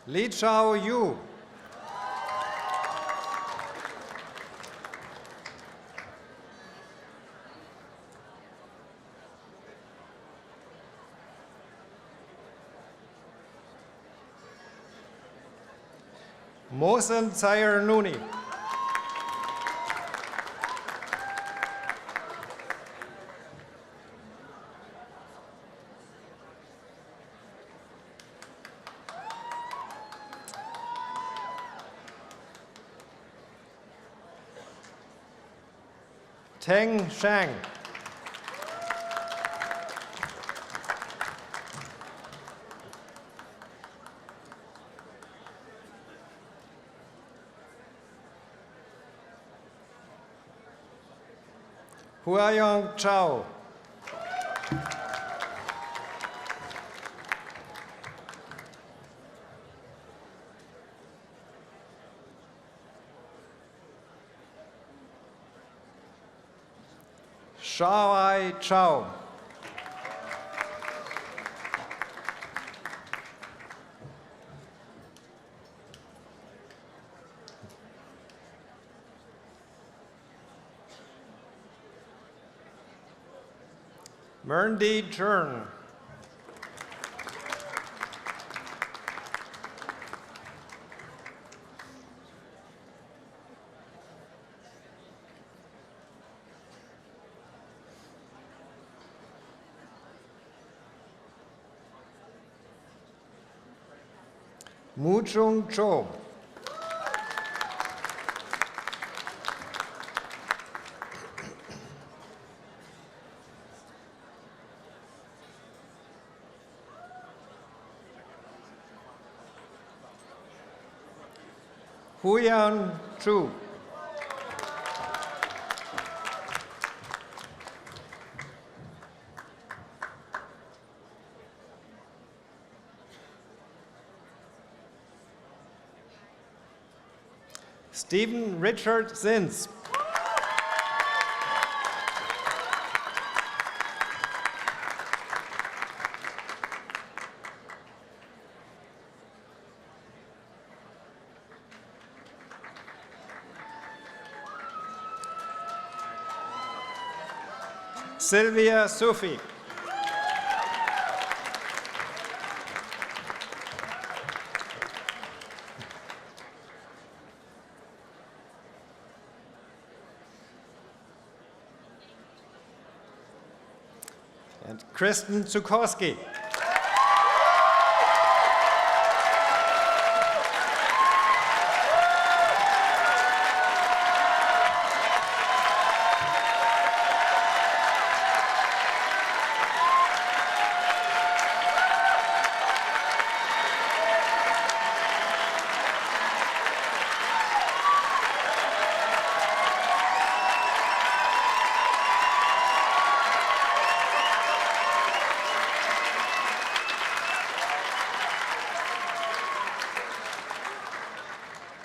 Li Chao Yu. Mohsen Tsayer Nooni. Teng Shang. Huayong Chao. Shawai Chao. Merndy Chern. Mu Chung Cho. Huyan Chu. Stephen Richard Zins. Sylvia Sufi. And Kristen Zukowski.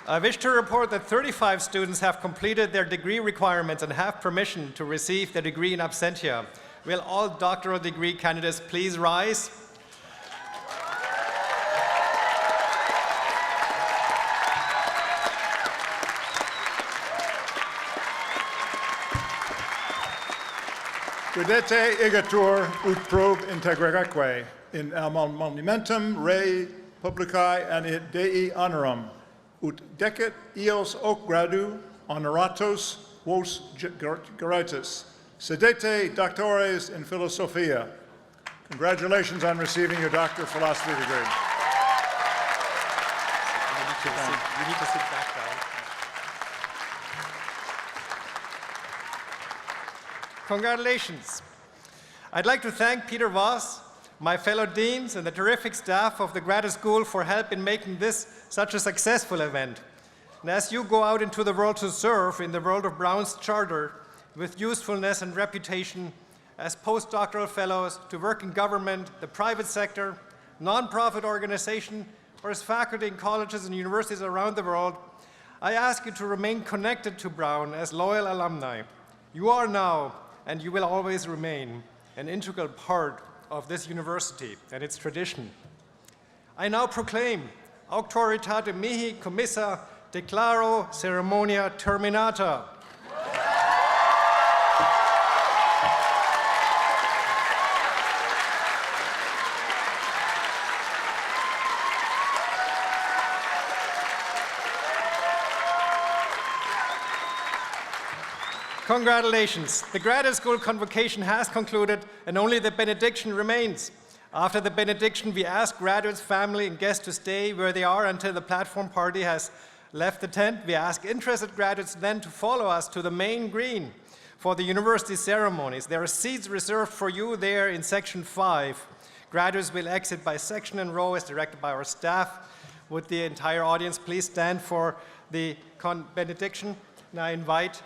I wish to report that 35 students have completed their degree requirements and have permission to receive their degree in absentia. Will all doctoral degree candidates please rise? Videte igatur ut prob integraque in monumentum rei publicae and in Dei honorum, ut decet eos hoc gradu honoratos vos gratuitus. Sedete doctores in philosophia. Congratulations on receiving your Doctor of Philosophy degree. You need to sit back down. Congratulations. I'd like to thank Peter Voss, my fellow deans, and the terrific staff of the Graduate School for help in making this such a successful event. And as you go out into the world to serve in the world of Brown's Charter with usefulness and reputation as postdoctoral fellows, to work in government, the private sector, non-profit organization, or as faculty in colleges and universities around the world, I ask you to remain connected to Brown as loyal alumni. You are now, and you will always remain, an integral part of this university and its tradition. I now proclaim auctoritate mihi commissa declaro ceremonia terminata. Congratulations. The Graduate School convocation has concluded and only the benediction remains. After the benediction, we ask graduates, family, and guests to stay where they are until the platform party has left the tent. We ask interested graduates then to follow us to the main green for the university ceremonies. There are seats reserved for you there in section 5. Graduates will exit by section and row as directed by our staff. Would the entire audience please stand for the benediction? And I invite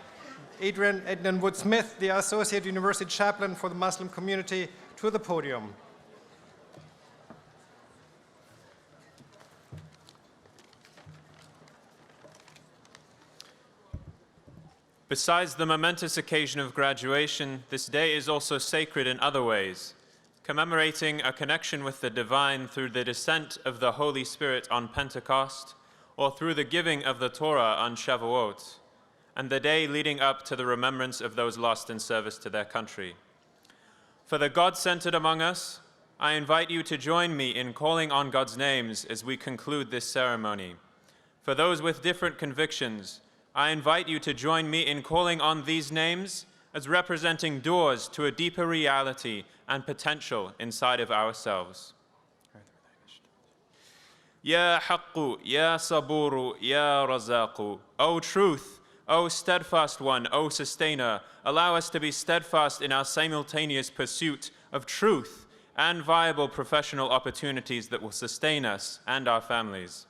Adrian Ednan Wood-Smith, the Associate University Chaplain for the Muslim community, to the podium. Besides the momentous occasion of graduation, this day is also sacred in other ways, commemorating a connection with the divine through the descent of the Holy Spirit on Pentecost, or through the giving of the Torah on Shavuot, and the day leading up to the remembrance of those lost in service to their country. For the God-centered among us, I invite you to join me in calling on God's names as we conclude this ceremony. For those with different convictions, I invite you to join me in calling on these names as representing doors to a deeper reality and potential inside of ourselves. Ya haqqu, ya saburu, ya razaqu. O truth, O steadfast one, O sustainer, allow us to be steadfast in our simultaneous pursuit of truth and viable professional opportunities that will sustain us and our families.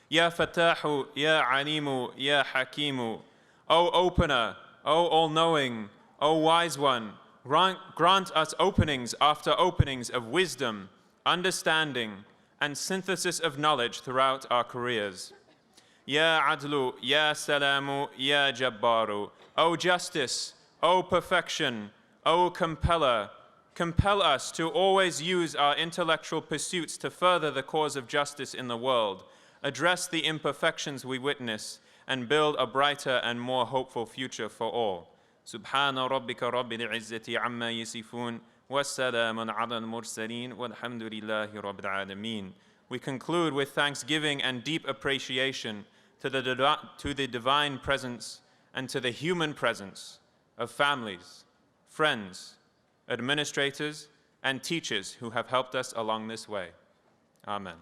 Ya Fatahu, Ya Alimu, Ya Hakimu. O opener, O all-knowing, O wise one, grant us openings after openings of wisdom, understanding, and synthesis of knowledge throughout our careers. Ya Adlu, Ya Salamu, Ya Jabbaru. O justice, O perfection, O compeller, compel us to always use our intellectual pursuits to further the cause of justice in the world, address the imperfections we witness, and build a brighter and more hopeful future for all. Subhana rabbika rabbil izzati amma yasifun, wassalamun ala al-mursaleen, walhamdulillahi rabbil alameen. We conclude with thanksgiving and deep appreciation to the divine presence and to the human presence of families, friends, administrators, and teachers who have helped us along this way. Amen.